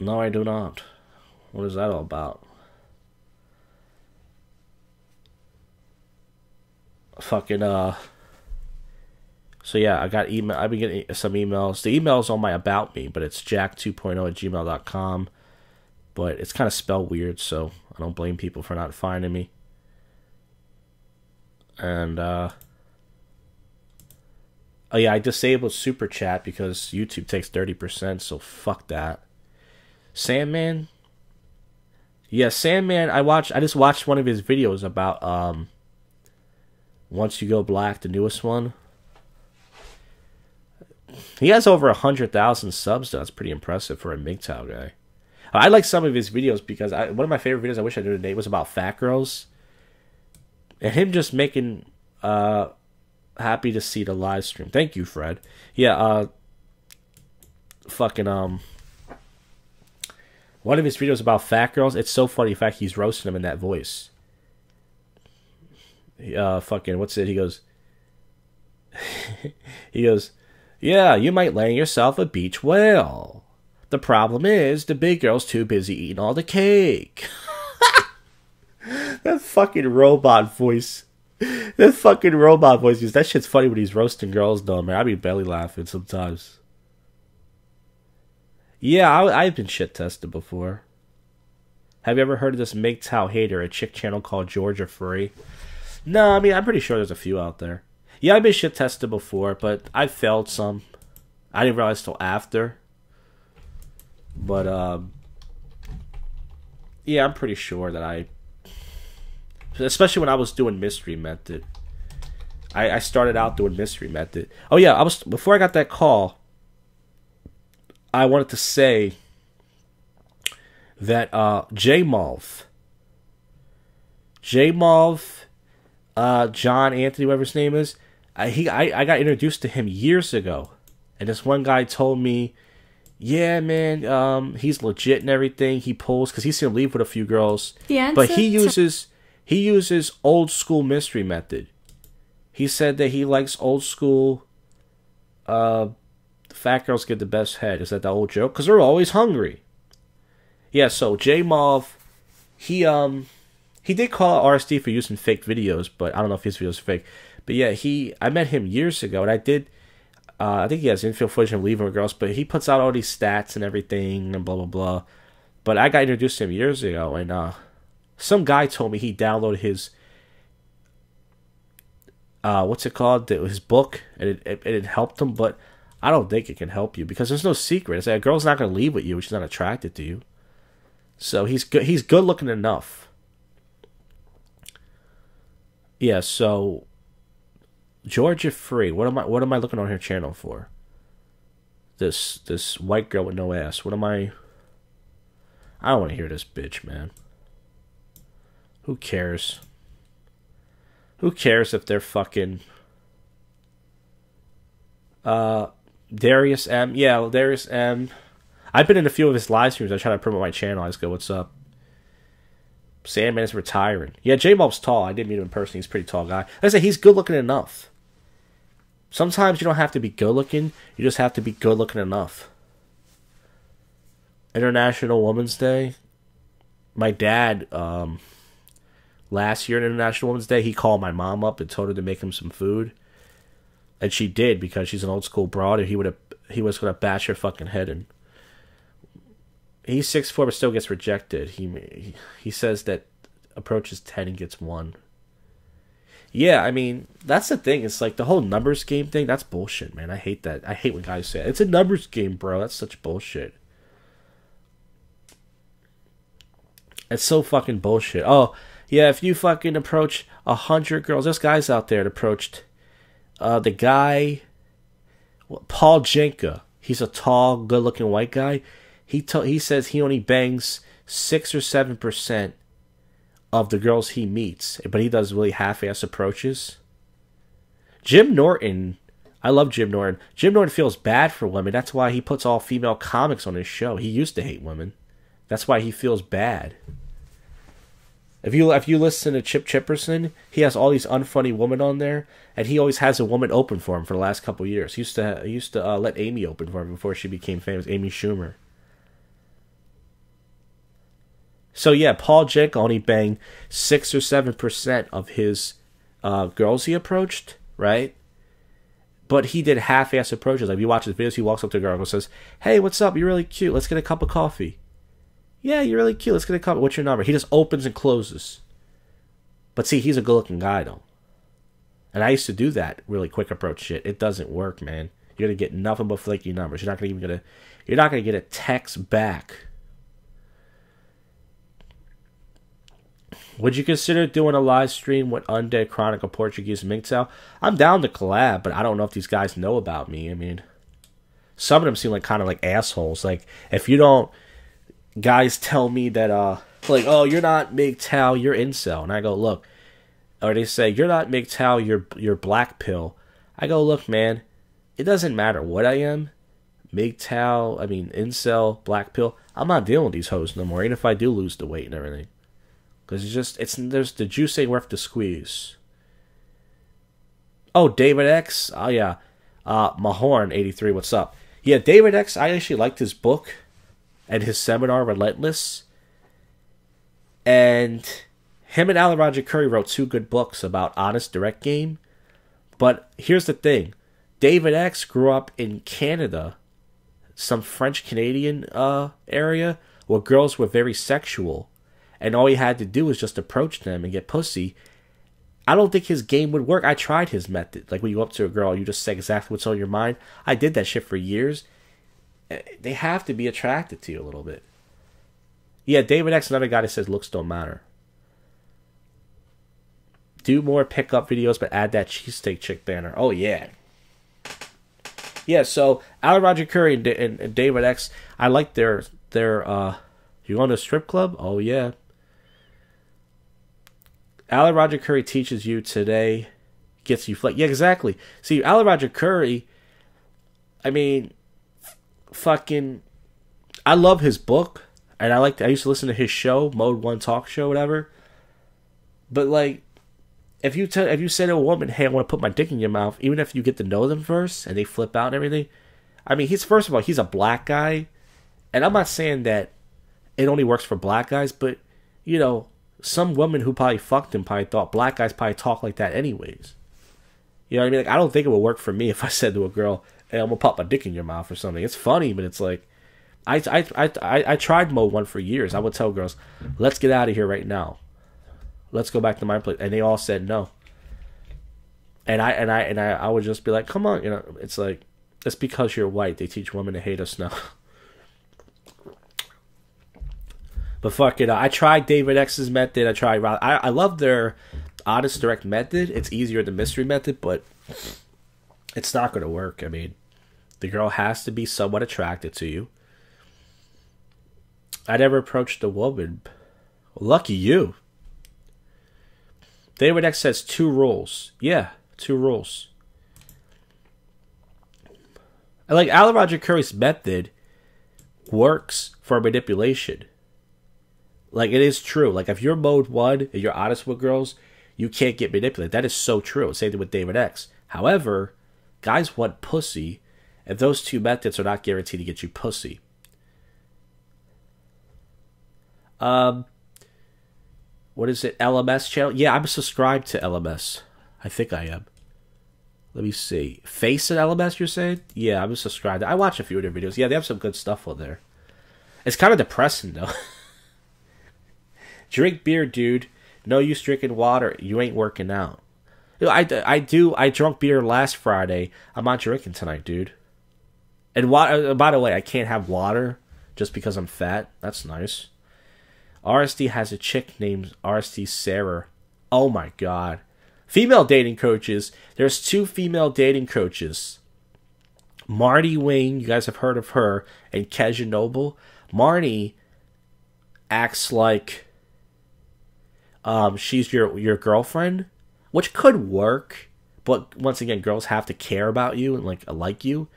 No, I do not. What is that all about? Fucking, So yeah, I got email. I've been getting some emails. The email's on my About Me, but it's Jak'D 2.0 at gmail.com. But it's kind of spelled weird, so I don't blame people for not finding me. And, oh yeah, I disabled Super Chat because YouTube takes 30%, so fuck that. Sandman? Yeah, Sandman, I just watched one of his videos about, Once You Go Black, the newest one. He has over 100,000 subs, though. That's pretty impressive for a MGTOW guy. I like some of his videos because one of my favorite videos I wish I knew today was about fat girls. And him just making, happy to see the live stream. Thank you, Fred. Yeah, fucking, one of his videos about fat girls, it's so funny, in fact, he's roasting them in that voice. Fucking, what's it? He goes, yeah, you might land yourself a beach whale. The problem is, the big girl's too busy eating all the cake. That fucking robot voice. That fucking robot voice. That shit's funny when he's roasting girls, though, man. I be belly laughing sometimes. Yeah, I've been shit-tested before. Have you ever heard of this MGTOW hater, a chick channel called Georgia Free? No, I mean, I'm pretty sure there's a few out there. Yeah, I've been shit-tested before, but I failed some. I didn't realize till after. But, yeah, I'm pretty sure that especially when I was doing Mystery Method. I started out doing Mystery Method. Oh, yeah, before I got that call, I wanted to say that, J-Malv, John Anthony, whatever his name is, I got introduced to him years ago. And this one guy told me, yeah, man, he's legit and everything. He pulls, because he's going to leave with a few girls. But he uses old school Mystery Method. He said that he likes old school, fat girls get the best head. Is that the old joke? Because they're always hungry. Yeah, so J-Malv, he did call RSD for using fake videos, but I don't know if his videos are fake. But yeah, I met him years ago, and I did. I think he has infield footage of leaving with girls, but he puts out all these stats and everything and blah blah blah. But I got introduced to him years ago, and some guy told me he downloaded his what's it called? His book, and it helped him. But I don't think it can help you because there's no secret. It's like a girl's not going to leave with you if she's not attracted to you. So he's good. He's good looking enough. Yeah. So Georgia Free. What am I looking on her channel for? This white girl with no ass. What am I? I don't want to hear this bitch, man. Who cares? Who cares if they're fucking Darius M? Yeah, Darius M. I've been in a few of his live streams. I try to promote my channel. I just go, what's up? Sandman is retiring. Yeah, J-Bob's tall. I didn't meet him in person. He's a pretty tall guy. Like I say, he's good looking enough. Sometimes you don't have to be good looking. You just have to be good looking enough. International Women's Day. My dad, last year on International Women's Day, he called my mom up and told her to make him some food. And she did because she's an old school broad and he was going to bash her fucking head in. He's 6'4" but still gets rejected. He says that approaches 10 and gets 1. Yeah, I mean, that's the thing. It's like the whole numbers game thing. That's bullshit, man. I hate that. I hate when guys say it. It's a numbers game, bro. That's such bullshit. It's so fucking bullshit. Oh, yeah, if you fucking approach 100 girls, there's guys out there that approached the guy, Paul Jenka. He's a tall, good-looking white guy. He says he only bangs 6 or 7% of the girls he meets, but he does really half-ass approaches. Jim Norton, I love Jim Norton. Jim Norton feels bad for women. That's why he puts all female comics on his show. He used to hate women. That's why he feels bad. If you listen to Chip Chipperson, he has all these unfunny women on there, and he always has a woman open for him for the last couple of years. He used to let Amy open for him before she became famous, Amy Schumer. So yeah, Paul Jenka only banged 6 or 7% of his girls he approached, right? But he did half-ass approaches. Like, if you watch his videos, he walks up to a girl and says, "Hey, what's up? You're really cute. Let's get a cup of coffee." "Yeah, you're really cute. Let's get a cup. What's your number?" He just opens and closes. But see, he's a good-looking guy, though. And I used to do that really quick approach shit. It doesn't work, man. You're gonna get nothing but flaky numbers. You're not gonna get a text back. Would you consider doing a live stream with Undead Chronicle Portuguese MGTOW? I'm down to collab, but I don't know if these guys know about me. I mean, some of them seem like kind of like assholes. Like, if you don't, guys tell me that, like, oh, you're not MGTOW, you're incel. And I go, look, or they say, you're not MGTOW, you're black pill. I go, look, man, it doesn't matter what I am. MGTOW, I mean, incel, black pill. I'm not dealing with these hoes no more, even if I do lose the weight and everything. Because there's the juice ain't worth the squeeze. Oh, David X. Oh, yeah. Mahorn83, what's up? Yeah, David X, I actually liked his book and his seminar, Relentless. And him and Alan Roger Curry wrote 2 good books about honest direct game. But here's the thing. David X grew up in Canada, some French-Canadian area, where girls were very sexual. And all he had to do was just approach them and get pussy. I don't think his game would work. I tried his method. Like, when you go up to a girl, you just say exactly what's on your mind. I did that shit for years. They have to be attracted to you a little bit. Yeah, David X, another guy that says looks don't matter. Do more pickup videos, but add that cheesesteak chick banner. Oh, yeah. Yeah, so Alan Roger Curry and David X, I like their you going to a strip club? Oh, yeah. Alan Roger Curry teaches you today, gets you flex. Yeah, exactly. See, Alan Roger Curry, I mean, fucking, I love his book, and I used to listen to his show, Mode 1 Talk Show, whatever. But, like, if you say to a woman, hey, I want to put my dick in your mouth, even if you get to know them first, and they flip out and everything, I mean, first of all, he's a black guy, and I'm not saying that it only works for black guys, but, you know, some women who probably fucked him probably thought black guys probably talk like that anyways. You know what I mean? Like, I don't think it would work for me if I said to a girl, "Hey, I'm gonna pop my dick in your mouth" or something. It's funny, but it's like, I tried mode 1 for years. I would tell girls, "Let's get out of here right now. Let's go back to my place," and they all said no. And I would just be like, "Come on," you know. It's like, it's because you're white. They teach women to hate us now. But fuck it. I tried David X's method. I love their honest direct method. It's easier than mystery method, but it's not going to work. I mean, the girl has to be somewhat attracted to you. I never approached a woman. Lucky you. David X says 2 rules. Yeah, 2 rules. And like Alan Roger Curry's method works for manipulation. Like, it is true. Like, if you're mode 1 and you're honest with girls, you can't get manipulated. That is so true. Same thing with David X. However, guys want pussy, and those 2 methods are not guaranteed to get you pussy. What is it? LMS channel? Yeah, I'm subscribed to LMS. I think I am. Let me see. Face and LMS, you're saying? Yeah, I'm subscribed. I watch a few of their videos. Yeah, they have some good stuff on there. It's kind of depressing, though. Drink beer, dude. No use drinking water. You ain't working out. You know, I drunk beer last Friday. I'm not drinking tonight, dude. And water, by the way, I can't have water just because I'm fat. That's nice. RSD has a chick named RSD Sarah. Oh my god. Female dating coaches. There's 2 female dating coaches. Marty Wing, you guys have heard of her, and Kezia Noble. Marty acts like she's your girlfriend, which could work, but once again, girls have to care about you and like you.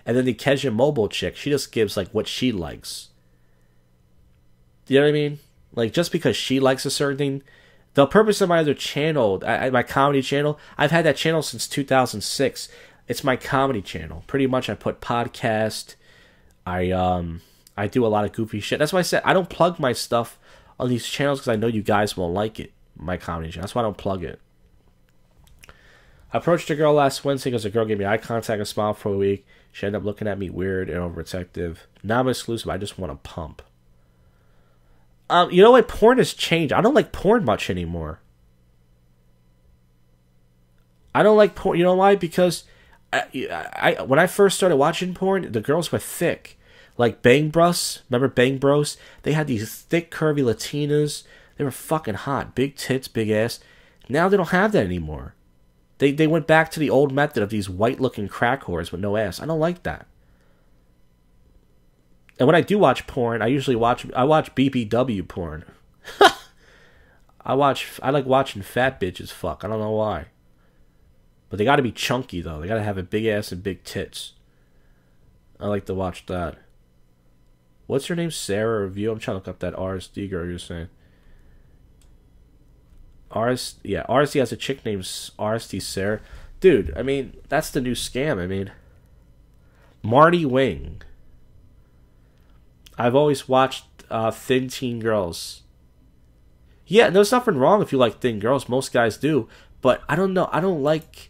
And then the Kezia Mobile chick, she just gives like what she likes. You know what I mean? Like, just because she likes a certain thing. The purpose of my other channel, my comedy channel, I've had that channel since 2006. It's my comedy channel. Pretty much, I put podcast. I do a lot of goofy shit. That's why I said I don't plug my stuff on these channels because I know you guys won't like it. My comedy channel. That's why I don't plug it. I approached a girl last Wednesday because the girl gave me eye contact and smiled for a week. She ended up looking at me weird and overprotective. Now I'm exclusive. I just want to pump. You know what? Porn has changed. I don't like porn much anymore. I don't like porn. You know why? Because when I first started watching porn, the girls were thick. Like Bang Bros. Remember Bang Bros? They had these thick, curvy Latinas. They were fucking hot. Big tits, big ass. Now they don't have that anymore. They went back to the old method of these white-looking crack whores with no ass. I don't like that. And when I do watch porn, I watch BBW porn. I like watching fat bitches fuck. I don't know why. But they gotta be chunky though. They gotta have a big ass and big tits. I like to watch that. What's her name? Sarah Review? I'm trying to look up that RSD girl you're saying. RSD has a chick named RSD Sarah. Dude, I mean, that's the new scam. I mean, Marty Wing. I've always watched thin teen girls. Yeah, there's nothing wrong if you like thin girls. Most guys do. But I don't know. I don't like...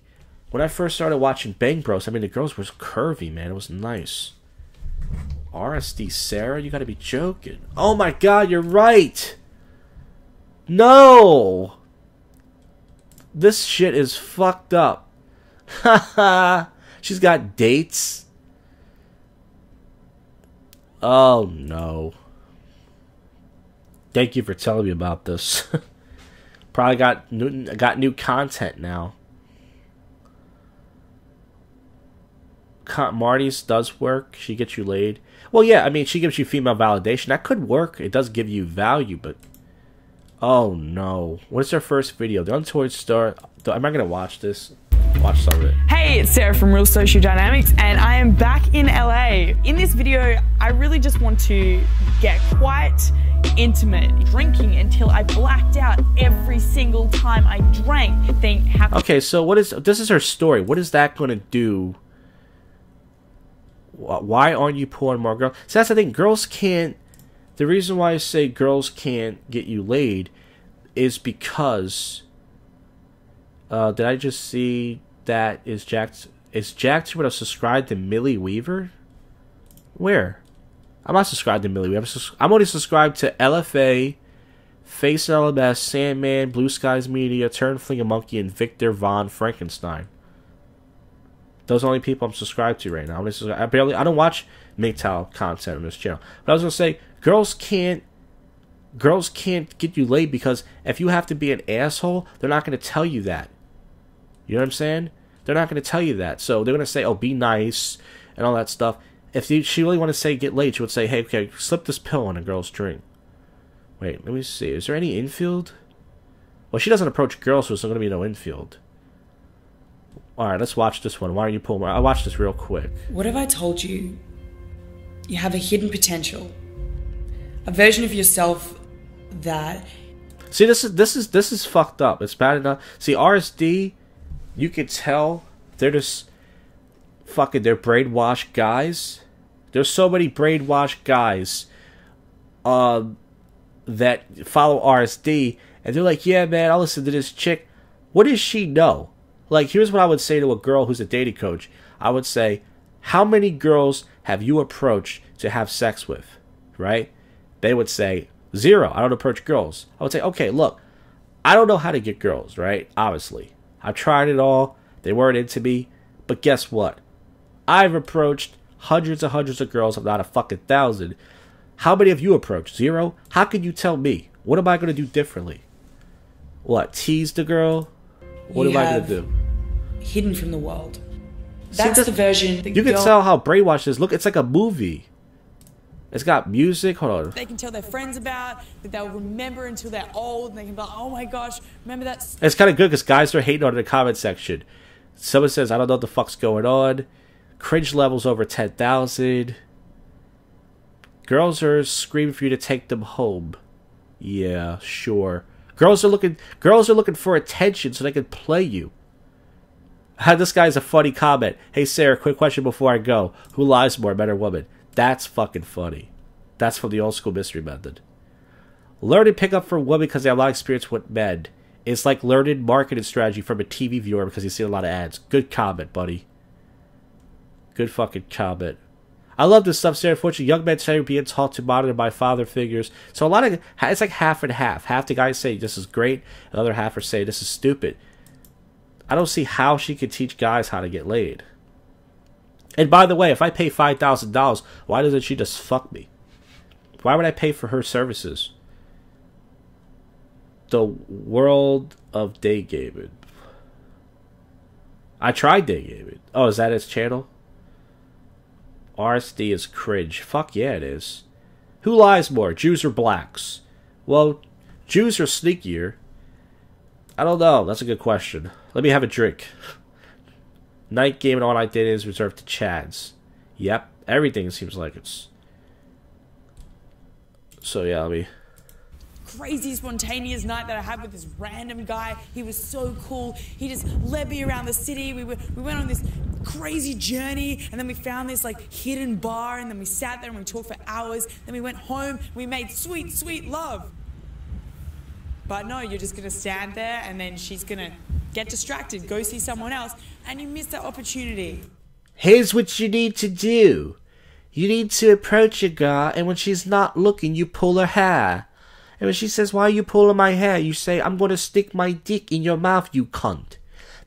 When I first started watching Bang Bros, I mean, the girls were curvy, man. It was nice. RSD Sarah? You gotta be joking. Oh my god, you're right! No! This shit is fucked up. Haha. She's got dates. Oh no. Thank you for telling me about this. Probably got new content now. Marty's does work. She gets you laid. Well, yeah, I mean, she gives you female validation. That could work. It does give you value, but... Oh, no. What's her first video? The Untold Star... Am I going to watch this? Watch some of it. Hey, it's Sarah from Real Social Dynamics, and I am back in LA. In this video, I really just want to get quite intimate, drinking until I blacked out every single time I drank. Okay, so this is her story. What is that going to do? Why aren't you pulling more girls? So that's the thing. Girls can't... The reason why I say girls can't get you laid is because... did I just see that is Jak'd 2.0 subscribed to Millie Weaver? Where? I'm not subscribed to Millie Weaver. I'm only subscribed to LFA, Face LMS, Sandman, Blue Skies Media, Turnfling and Monkey, and Victor Von Frankenstein. Those are the only people I'm subscribed to right now. I don't watch MGTOW content on this channel. But I was gonna say, girls can't get you laid because if you have to be an asshole, they're not gonna tell you that. You know what I'm saying? They're not gonna tell you that. So they're gonna say, "Oh, be nice," and all that stuff. If she really want to say get laid, she would say, "Hey, okay, slip this pill in a girl's drink." Wait, let me see. Is there any infield? Well, she doesn't approach girls, so there's not gonna be no infield. Alright, let's watch this one. Why don't you pull more? I'll watch this real quick. What have I told you? You have a hidden potential. A version of yourself that... See, this is fucked up. It's bad enough. See, RSD, you can tell they're just fucking, they're brainwashed guys. There's so many brainwashed guys that follow RSD, and they're like, yeah, man, I'll listen to this chick. What does she know? Like, here's what I would say to a girl who's a dating coach. I would say, how many girls have you approached to have sex with? Right? They would say, 0. I don't approach girls. I would say, okay, look, I don't know how to get girls, right? Obviously. I've tried it all. They weren't into me. But guess what? I've approached hundreds and hundreds of girls, if not a fucking 1,000. How many have you approached? 0? How can you tell me? What am I going to do differently? What? Tease the girl? What am I going to do? Hidden from the world. That's the version. You can tell how brainwashed it is. Look, it's like a movie. It's got music. Hold on. They can tell their friends about, that they'll remember until they're old, and they can be like, oh my gosh, remember that? It's kind of good because guys are hating on it in the comment section. Someone says, I don't know what the fuck's going on. Cringe levels over 10,000. Girls are screaming for you to take them home. Yeah, sure. Girls are looking for attention so they can play you. This guy's a funny comment. Hey Sarah, quick question before I go. Who lies more, men or women? That's fucking funny. That's from the old school mystery method. Learning pickup from women because they have a lot of experience with men. It's like learning marketing strategy from a TV viewer because you see a lot of ads. Good comment, buddy. Good fucking comment. I love this stuff, Sarah. Unfortunately, young men today are being taught to monitor by father figures. So a lot of it's like half and half. Half the guys say this is great, the other half are saying this is stupid. I don't see how she could teach guys how to get laid. And by the way, if I pay $5,000, why doesn't she just fuck me? Why would I pay for her services? The world of day gaming. I tried day gaming. Oh, is that his channel? RSD is cringe. Fuck yeah, it is. Who lies more, Jews or blacks? Well, Jews are sneakier. I don't know. That's a good question. Let me have a drink. Night game and all night dating is reserved to Chads. Yep. Everything seems like it's... So yeah, let me... Crazy spontaneous night that I had with this random guy. He was so cool. He just led me around the city. We went on this crazy journey, and then we found this like hidden bar, and then we sat there and we talked for hours. Then we went home. We made sweet, sweet love. But no, you're just gonna stand there, and then she's gonna get distracted, go see someone else, and you miss that opportunity. Here's what you need to do. You need to approach a girl, and when she's not looking, you pull her hair. And when she says, why are you pulling my hair? You say, I'm going to stick my dick in your mouth, you cunt.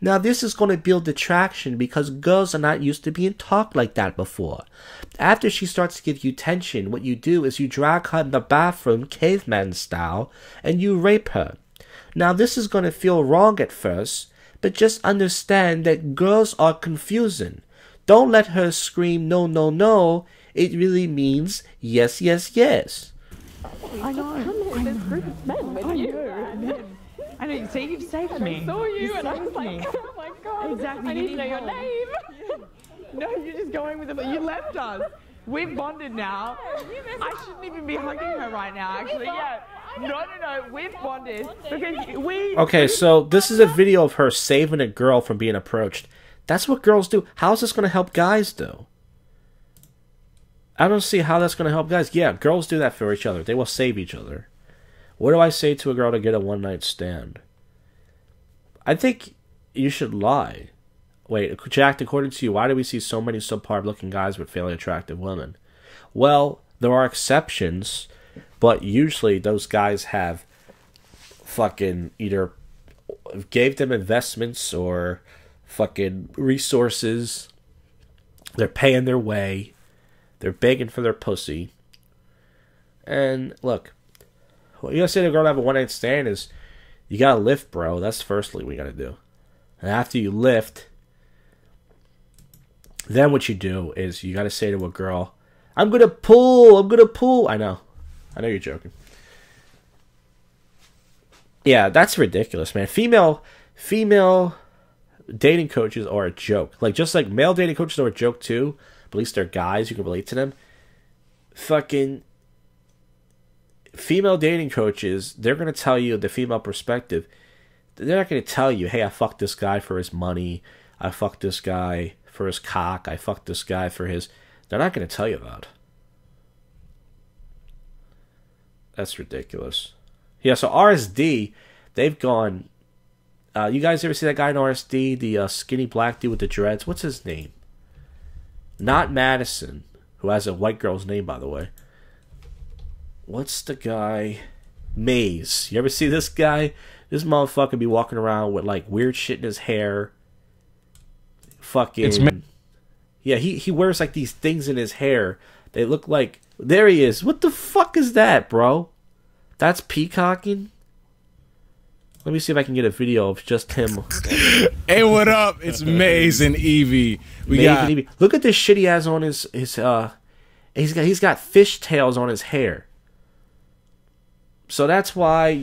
Now, this is going to build attraction because girls are not used to being talked like that before. After she starts to give you attention, what you do is you drag her in the bathroom, caveman style, and you rape her. Now, this is going to feel wrong at first, but just understand that girls are confusing. Don't let her scream, no, no, no. It really means yes, yes, yes. I know. There's a group of men with you. I know. See, you've saved me. I saw you and I was like, oh my god. Exactly. I need to know your name. No, you're just going with it. But you left us. We've bonded now. I shouldn't even be hugging her right now, actually. Yeah. No. We've bonded. Because we... Okay, so this is a video of her saving a girl from being approached. That's what girls do. How is this going to help guys, though? I don't see how that's going to help guys. Yeah, girls do that for each other. They will save each other. What do I say to a girl to get a one-night stand? I think you should lie. Wait, Jack, according to you, why do we see so many subpar-looking guys with fairly attractive women? Well, there are exceptions, but usually those guys have fucking either gave them investments or fucking resources. They're paying their way. They're begging for their pussy. And look, what you gotta say to a girl to have a one-night stand is, you gotta lift, bro. That's firstly what you gotta do. And after you lift, then what you do is you gotta say to a girl, I'm gonna pull. I know you're joking. Yeah, that's ridiculous, man. Female dating coaches are a joke. Like, just like male dating coaches are a joke too, but at least they're guys, you can relate to them. Fucking female dating coaches, they're gonna tell you the female perspective. They're not gonna tell you, hey, I fucked this guy for his money, I fucked this guy for his cock, I fucked this guy for his... They're not going to tell you that. That's ridiculous. Yeah, so RSD, they've gone... you guys ever see that guy in RSD? The skinny black dude with the dreads? What's his name? Not Madison, who has a white girl's name, by the way. What's the guy? Maze. You ever see this guy? This motherfucker be walking around with, like, weird shit in his hair. Fucking... Yeah, he wears, like, these things in his hair. They look like... There he is. What the fuck is that, bro? That's peacocking? Let me see if I can get a video of just him. Hey, what up? It's Maze and Evie. And Evie. Look at this shit he has on his he's got fishtails on his hair. So that's why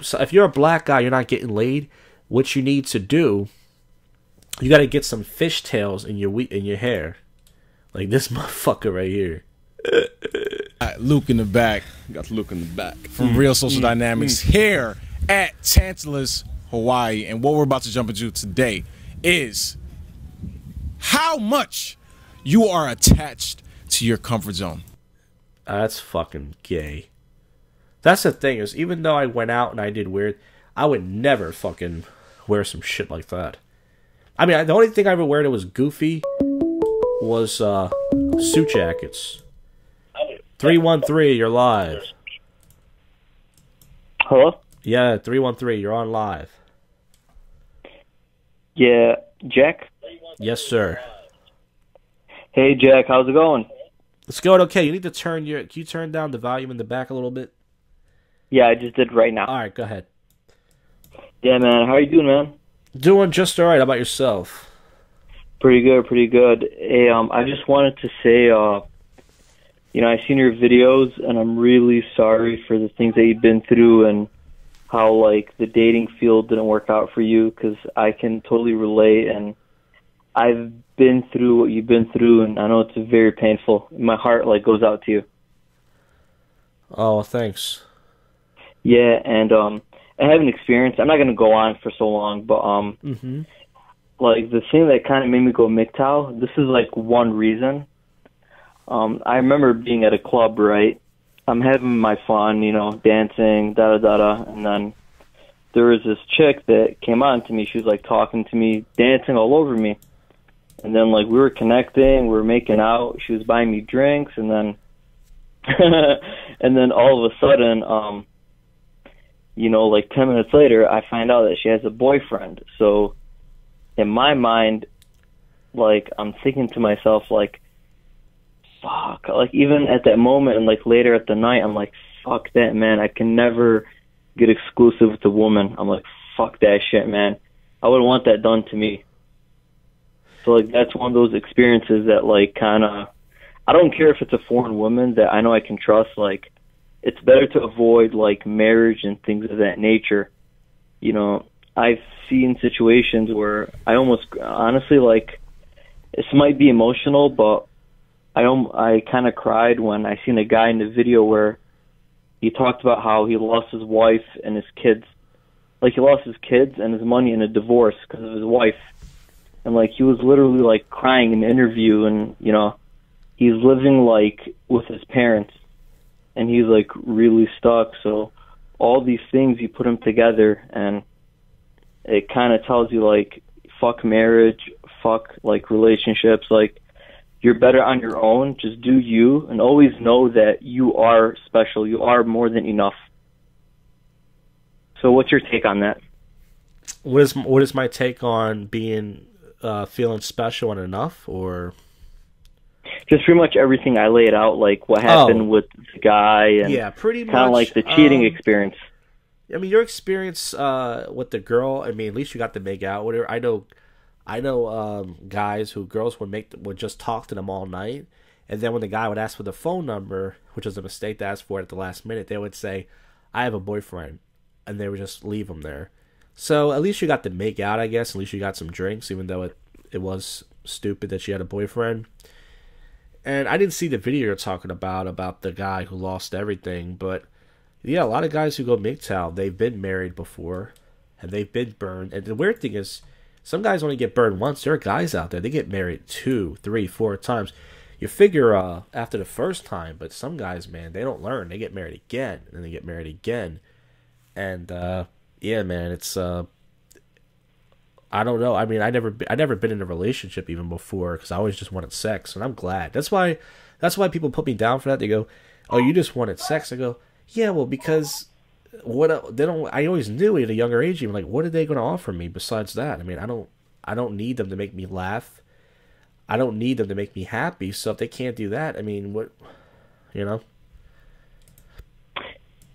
so if you're a black guy, you're not getting laid. What you need to do, you got to get some fishtails in your hair, like this motherfucker right here. Luke in the back. Got Luke in the back from Real Social Dynamics here at Tantalus, Hawaii. And what we're about to jump into today is how much you are attached to your comfort zone. That's fucking gay. That's the thing, is even though I went out and I did weird, I would never fucking wear some shit like that. I mean, the only thing I ever wear that was goofy was suit jackets. 313, you're live. Hello? Yeah, 313, you're on live. Yeah, Jack? Yes, sir. Hey, Jack, how's it going? It's going okay. You need to can you turn down the volume in the back a little bit? Yeah, I just did right now. Alright, go ahead. Yeah, man, how are you doing, man? Doing just alright. How about yourself? Pretty good, pretty good. Hey, I just wanted to say, I've seen your videos, and I'm really sorry for the things that you've been through and how, like, the dating field didn't work out for you, because I can totally relate, and I've been through what you've been through, and I know it's very painful. My heart, like, goes out to you. Oh, thanks. Yeah, and I have an experience. I'm not going to go on for so long, but like, the thing that kind of made me go MGTOW, this is, like, one reason. I remember being at a club, right? I'm having my fun, dancing, da-da-da-da, and then there was this chick that came on to me. She was, like, talking to me, dancing all over me. And then, like, we were connecting, we were making out, she was buying me drinks, and then and then all of a sudden, like 10 minutes later, I find out that she has a boyfriend. So in my mind, like, I'm thinking to myself, like, fuck. Like, even at that moment and, like, later at the night, I'm like, fuck that, man. I can never get exclusive with a woman. I'm like, fuck that shit, man. I wouldn't want that done to me. So, like, that's one of those experiences that, like, kind of, I don't care if it's a foreign woman that I know I can trust. Like, it's better to avoid, like, marriage and things of that nature. I've seen situations where I almost, honestly, like, this might be emotional, but I kind of cried when I seen a guy in the video where he talked about how he lost his wife and his kids. Like, he lost his kids and his money in a divorce because of his wife. And, like, he was literally, like, crying in the interview, and, he's living, like, with his parents, and he's, like, really stuck. So all these things, you put them together, and it kind of tells you, like, fuck marriage, fuck like relationships. Like, you're better on your own. Just do you, and always know that you are special. You are more than enough. So what's your take on that? What is my take on being feeling special and enough, or just pretty much everything I laid out, like what happened with the guy, and yeah, pretty much kind of like the cheating experience. I mean, your experience with the girl. I mean, at least you got to make out with her. I know guys who girls would just talk to them all night, and then when the guy would ask for the phone number, which was a mistake to ask for it at the last minute, they would say, "I have a boyfriend," and they would just leave him there. So at least you got to make out, I guess. At least you got some drinks, even though it was stupid that she had a boyfriend. And I didn't see the video you're talking about the guy who lost everything, but yeah, a lot of guys who go MGTOW, they've been married before, and they've been burned. And the weird thing is, some guys only get burned once. There are guys out there, they get married 2, 3, 4 times. You figure after the first time, but some guys, man, they don't learn. They get married again, and then they get married again. And yeah, man, it's I don't know. I mean, I never been in a relationship even before, because I always just wanted sex, and I'm glad. That's why people put me down for that. They go, "Oh, you just wanted sex." I go, "Yeah, well, because they don't." I always knew at a younger age, even like, what are they going to offer me besides that? I mean, I don't need them to make me laugh. I don't need them to make me happy. So if they can't do that, I mean, what, you know?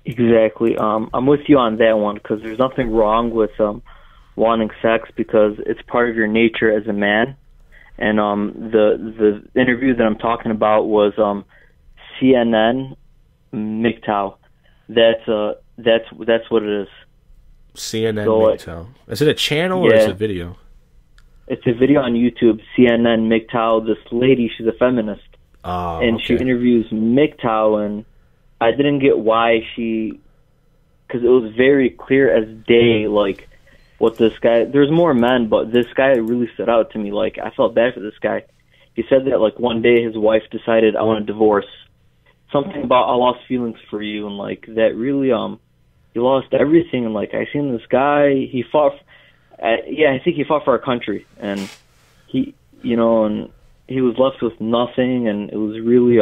Exactly. I'm with you on that one, because there's nothing wrong with wanting sex, because it's part of your nature as a man. And the interview that I'm talking about was CNN MGTOW. That's what it is. CNN MGTOW. Is it a channel or is it a video? It's a video on YouTube. CNN MGTOW. This lady, she's a feminist, and she interviews MGTOW, and I didn't get why because it was very clear as day, like, what this guy, there's more men, but this guy really stood out to me. Like, I felt bad for this guy. He said that, like, one day his wife decided, "I want a divorce." Something about, "I lost feelings for you," and, like, that really, he lost everything. And, like, I seen this guy, he fought, I think he fought for our country, and he, and he was left with nothing, and it was really,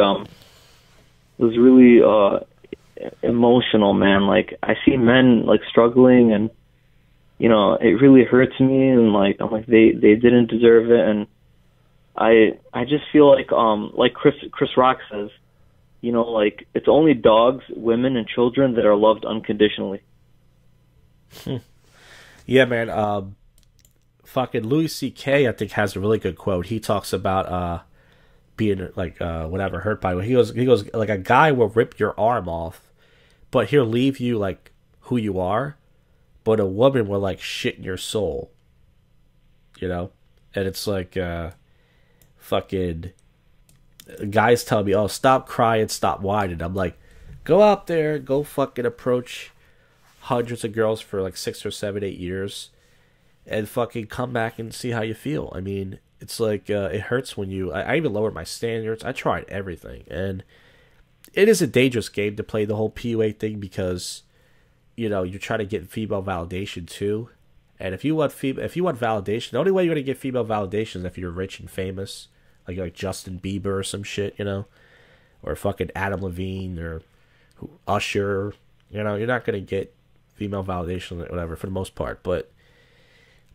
emotional, man. Like, I see men, like, struggling, and it really hurts me, and like, I'm like, they didn't deserve it. And I just feel like Chris Rock says, like, it's only dogs, women, and children that are loved unconditionally. Yeah, man. Fucking Louis C.K. I think has a really good quote. He talks about being like whatever, hurt by it. He goes like, a guy will rip your arm off, but he'll leave you like who you are. But a woman will like shit in your soul, and it's like fucking guys tell me, "Oh, stop crying, stop whining." I'm like, go out there, go fucking approach hundreds of girls for like 6 or 7, 8 years, and fucking come back and see how you feel. I mean, it's like it hurts when I even lowered my standards. I tried everything, and it is a dangerous game to play the whole PUA thing, because you're trying to get female validation too. And if you want validation, the only way you're going to get female validation is if you're rich and famous, like Justin Bieber or some shit, or fucking Adam Levine or Usher. You're not going to get female validation or whatever for the most part. But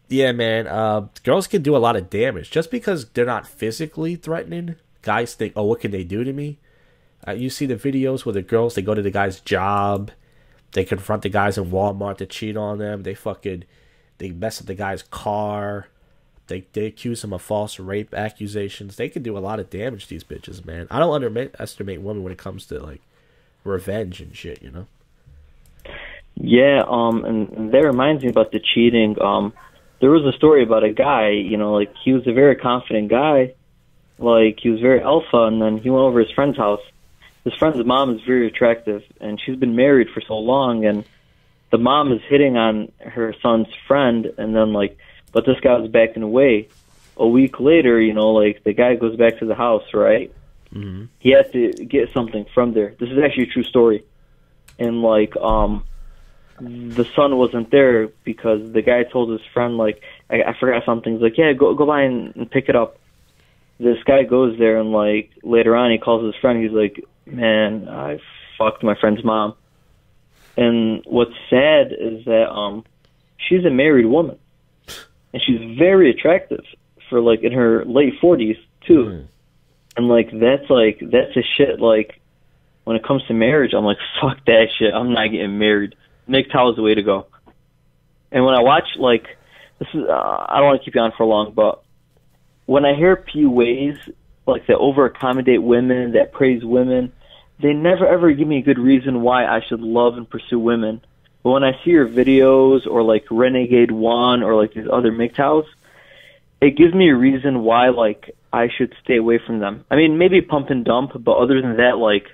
yeah, man, girls can do a lot of damage just because they're not physically threatening. Guys think, "Oh, what can they do to me?" You see the videos where the girls, they go to the guy's job. They confront the guys in Walmart that cheat on them. They mess up the guy's car. They accuse him of false rape accusations. They can do a lot of damage to these bitches, man. I don't underestimate women when it comes to like revenge and shit, Yeah, and that reminds me about the cheating. There was a story about a guy, like, he was a very confident guy. Like, he was very alpha, and then he went over his friend's house. His friend's mom is very attractive, and she's been married for so long, and the mom is hitting on her son's friend, and then, like, but this guy was backing away. A week later, like, the guy goes back to the house, right? Mm-hmm. He has to get something from there. This is actually a true story. And, like, the son wasn't there because the guy told his friend, like, I forgot something. He's like, yeah, go by and pick it up. This guy goes there, and, like, later on he calls his friend. He's like, man, I fucked my friend's mom. And what's sad is that she's a married woman. And she's very attractive for, like, in her late 40s, too. Mm. And, like, that's a shit, like, when it comes to marriage, I'm like, fuck that shit. I'm not getting married. MGTOW is the way to go. And when I watch, like, this is, I don't want to keep you on for long, but when I hear PUAs, like, that over-accommodate women, that praise women, they never ever give me a good reason why I should love and pursue women. But when I see your videos, or, like, Renegade One, or, like, these other MGTOWs, it gives me a reason why, like, I should stay away from them. I mean, maybe pump and dump, but other than that, like,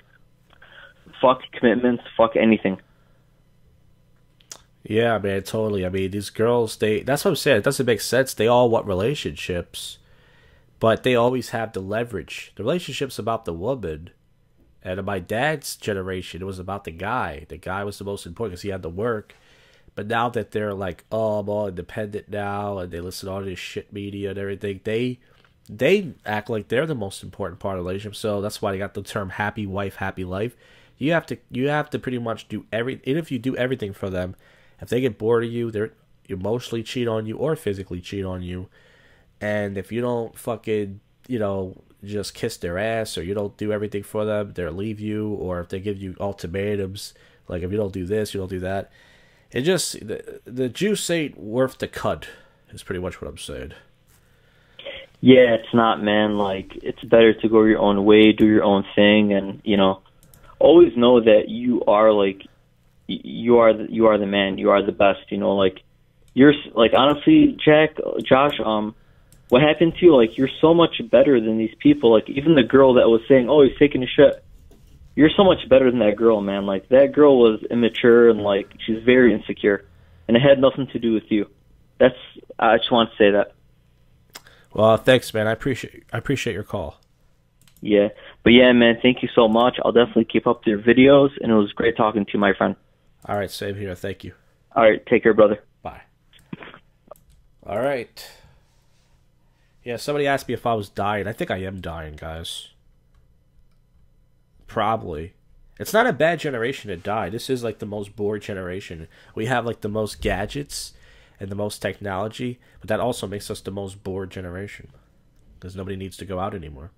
fuck commitments, fuck anything. Yeah, man, totally. I mean, these girls, that's what I'm saying. It doesn't make sense. They all want relationships, but they always have the leverage. The relationship's about the woman. And in my dad's generation, it was about the guy. The guy was the most important because he had to work. But now that they're like, oh, I'm all independent now, and they listen to all this shit media and everything, they act like they're the most important part of the relationship. So that's why they got the term happy wife, happy life. You have to pretty much do even if you do everything for them, if they get bored of you, they're emotionally cheat on you or physically cheat on you. And if you don't fucking, just kiss their ass, or you don't do everything for them, they'll leave you. Or if they give you ultimatums, like, if you don't do this, you don't do that. It just, the juice ain't worth the cut, is pretty much what I'm saying. Yeah, it's not, man. Like, it's better to go your own way, do your own thing, and, always know that you are, like, you are the man, you are the best, like, you're, like, honestly, Josh, what happened to you, like, you're so much better than these people. Like, even the girl that was saying, oh, he's taking a shit, you're so much better than that girl, man. Like, that girl was immature, and, like, she's very insecure, and it had nothing to do with you. I just want to say that. Well, thanks, man. I appreciate your call. Yeah. But yeah, man, thank you so much. I'll definitely keep up your videos, and it was great talking to you, my friend. All right, same here. Thank you. All right, take care, brother. Bye. All right. Yeah, somebody asked me if I was dying. I think I am dying, guys. Probably. It's not a bad generation to die. This is, like, the most bored generation. We have, like, the most gadgets and the most technology, but that also makes us the most bored generation because nobody needs to go out anymore.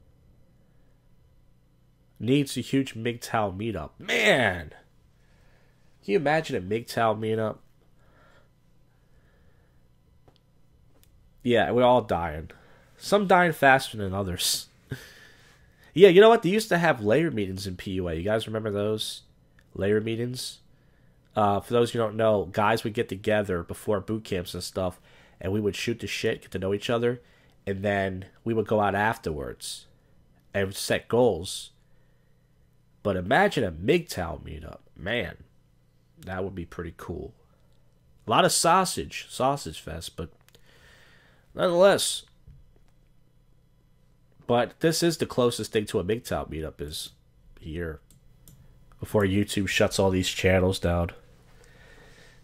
Needs a huge MGTOW meetup. Man! Can you imagine a MGTOW meetup? Yeah, we're all dying. Some dying faster than others. Yeah, you know what? They used to have layer meetings in PUA. You guys remember those? Layer meetings? For those who don't know, guys would get together before boot camps and stuff, and we would shoot the shit, get to know each other, and then we would go out afterwards and set goals. But imagine a MGTOW meetup. Man, that would be pretty cool. A lot of sausage fest, but nonetheless. But this is the closest thing to a MGTOW meetup is here. Before YouTube shuts all these channels down.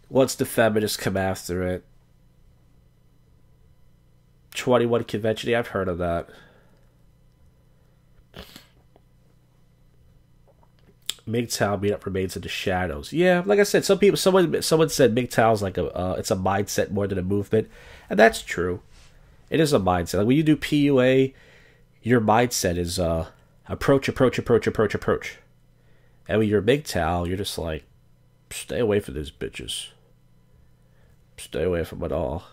Once the feminists come after it. 21 Convention, yeah, I've heard of that. MGTOW meetup remains in the shadows. Yeah, like I said, someone said MGTOW's like it's a mindset more than a movement, and that's true. It is a mindset. Like when you do PUA, your mindset is approach. And when you're MGTOW, you're just like, stay away from these bitches. Stay away from it all.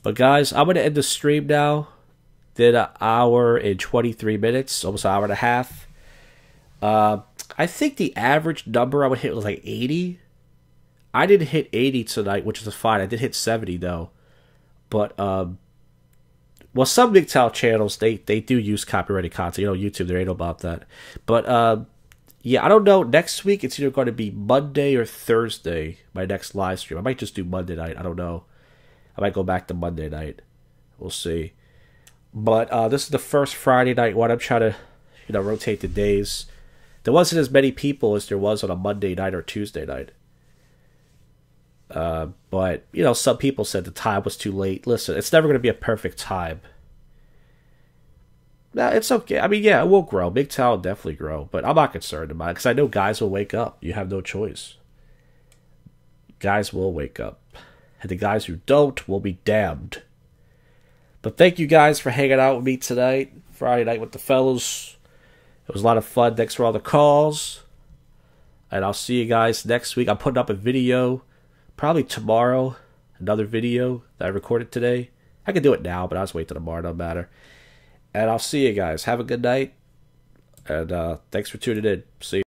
But guys, I'm gonna end the stream now. Did an hour and 23 minutes, almost an hour and a half. I think the average number I would hit was like 80. I didn't hit 80 tonight, which is fine. I did hit 70 though. But well, some MGTOW channels they do use copyrighted content. YouTube, they ain't about that. But yeah, I don't know. Next week it's either going to be Monday or Thursday. My next live stream. I might just do Monday night. I don't know. I might go back to Monday night. We'll see. But this is the first Friday night one. I'm trying to rotate the days. There wasn't as many people as there was on a Monday night or Tuesday night. But, you know, some people said the time was too late. Listen, it's never going to be a perfect time. No, it's okay. I mean, yeah, it will grow. Big Toe will definitely grow. But I'm not concerned about it because I know guys will wake up. You have no choice. Guys will wake up. And the guys who don't will be damned. But thank you guys for hanging out with me tonight. Friday night with the fellas. It was a lot of fun. Thanks for all the calls. And I'll see you guys next week. I'm putting up a video probably tomorrow. Another video that I recorded today. I can do it now, but I'll just wait till tomorrow. Don't matter. And I'll see you guys. Have a good night. And thanks for tuning in. See you.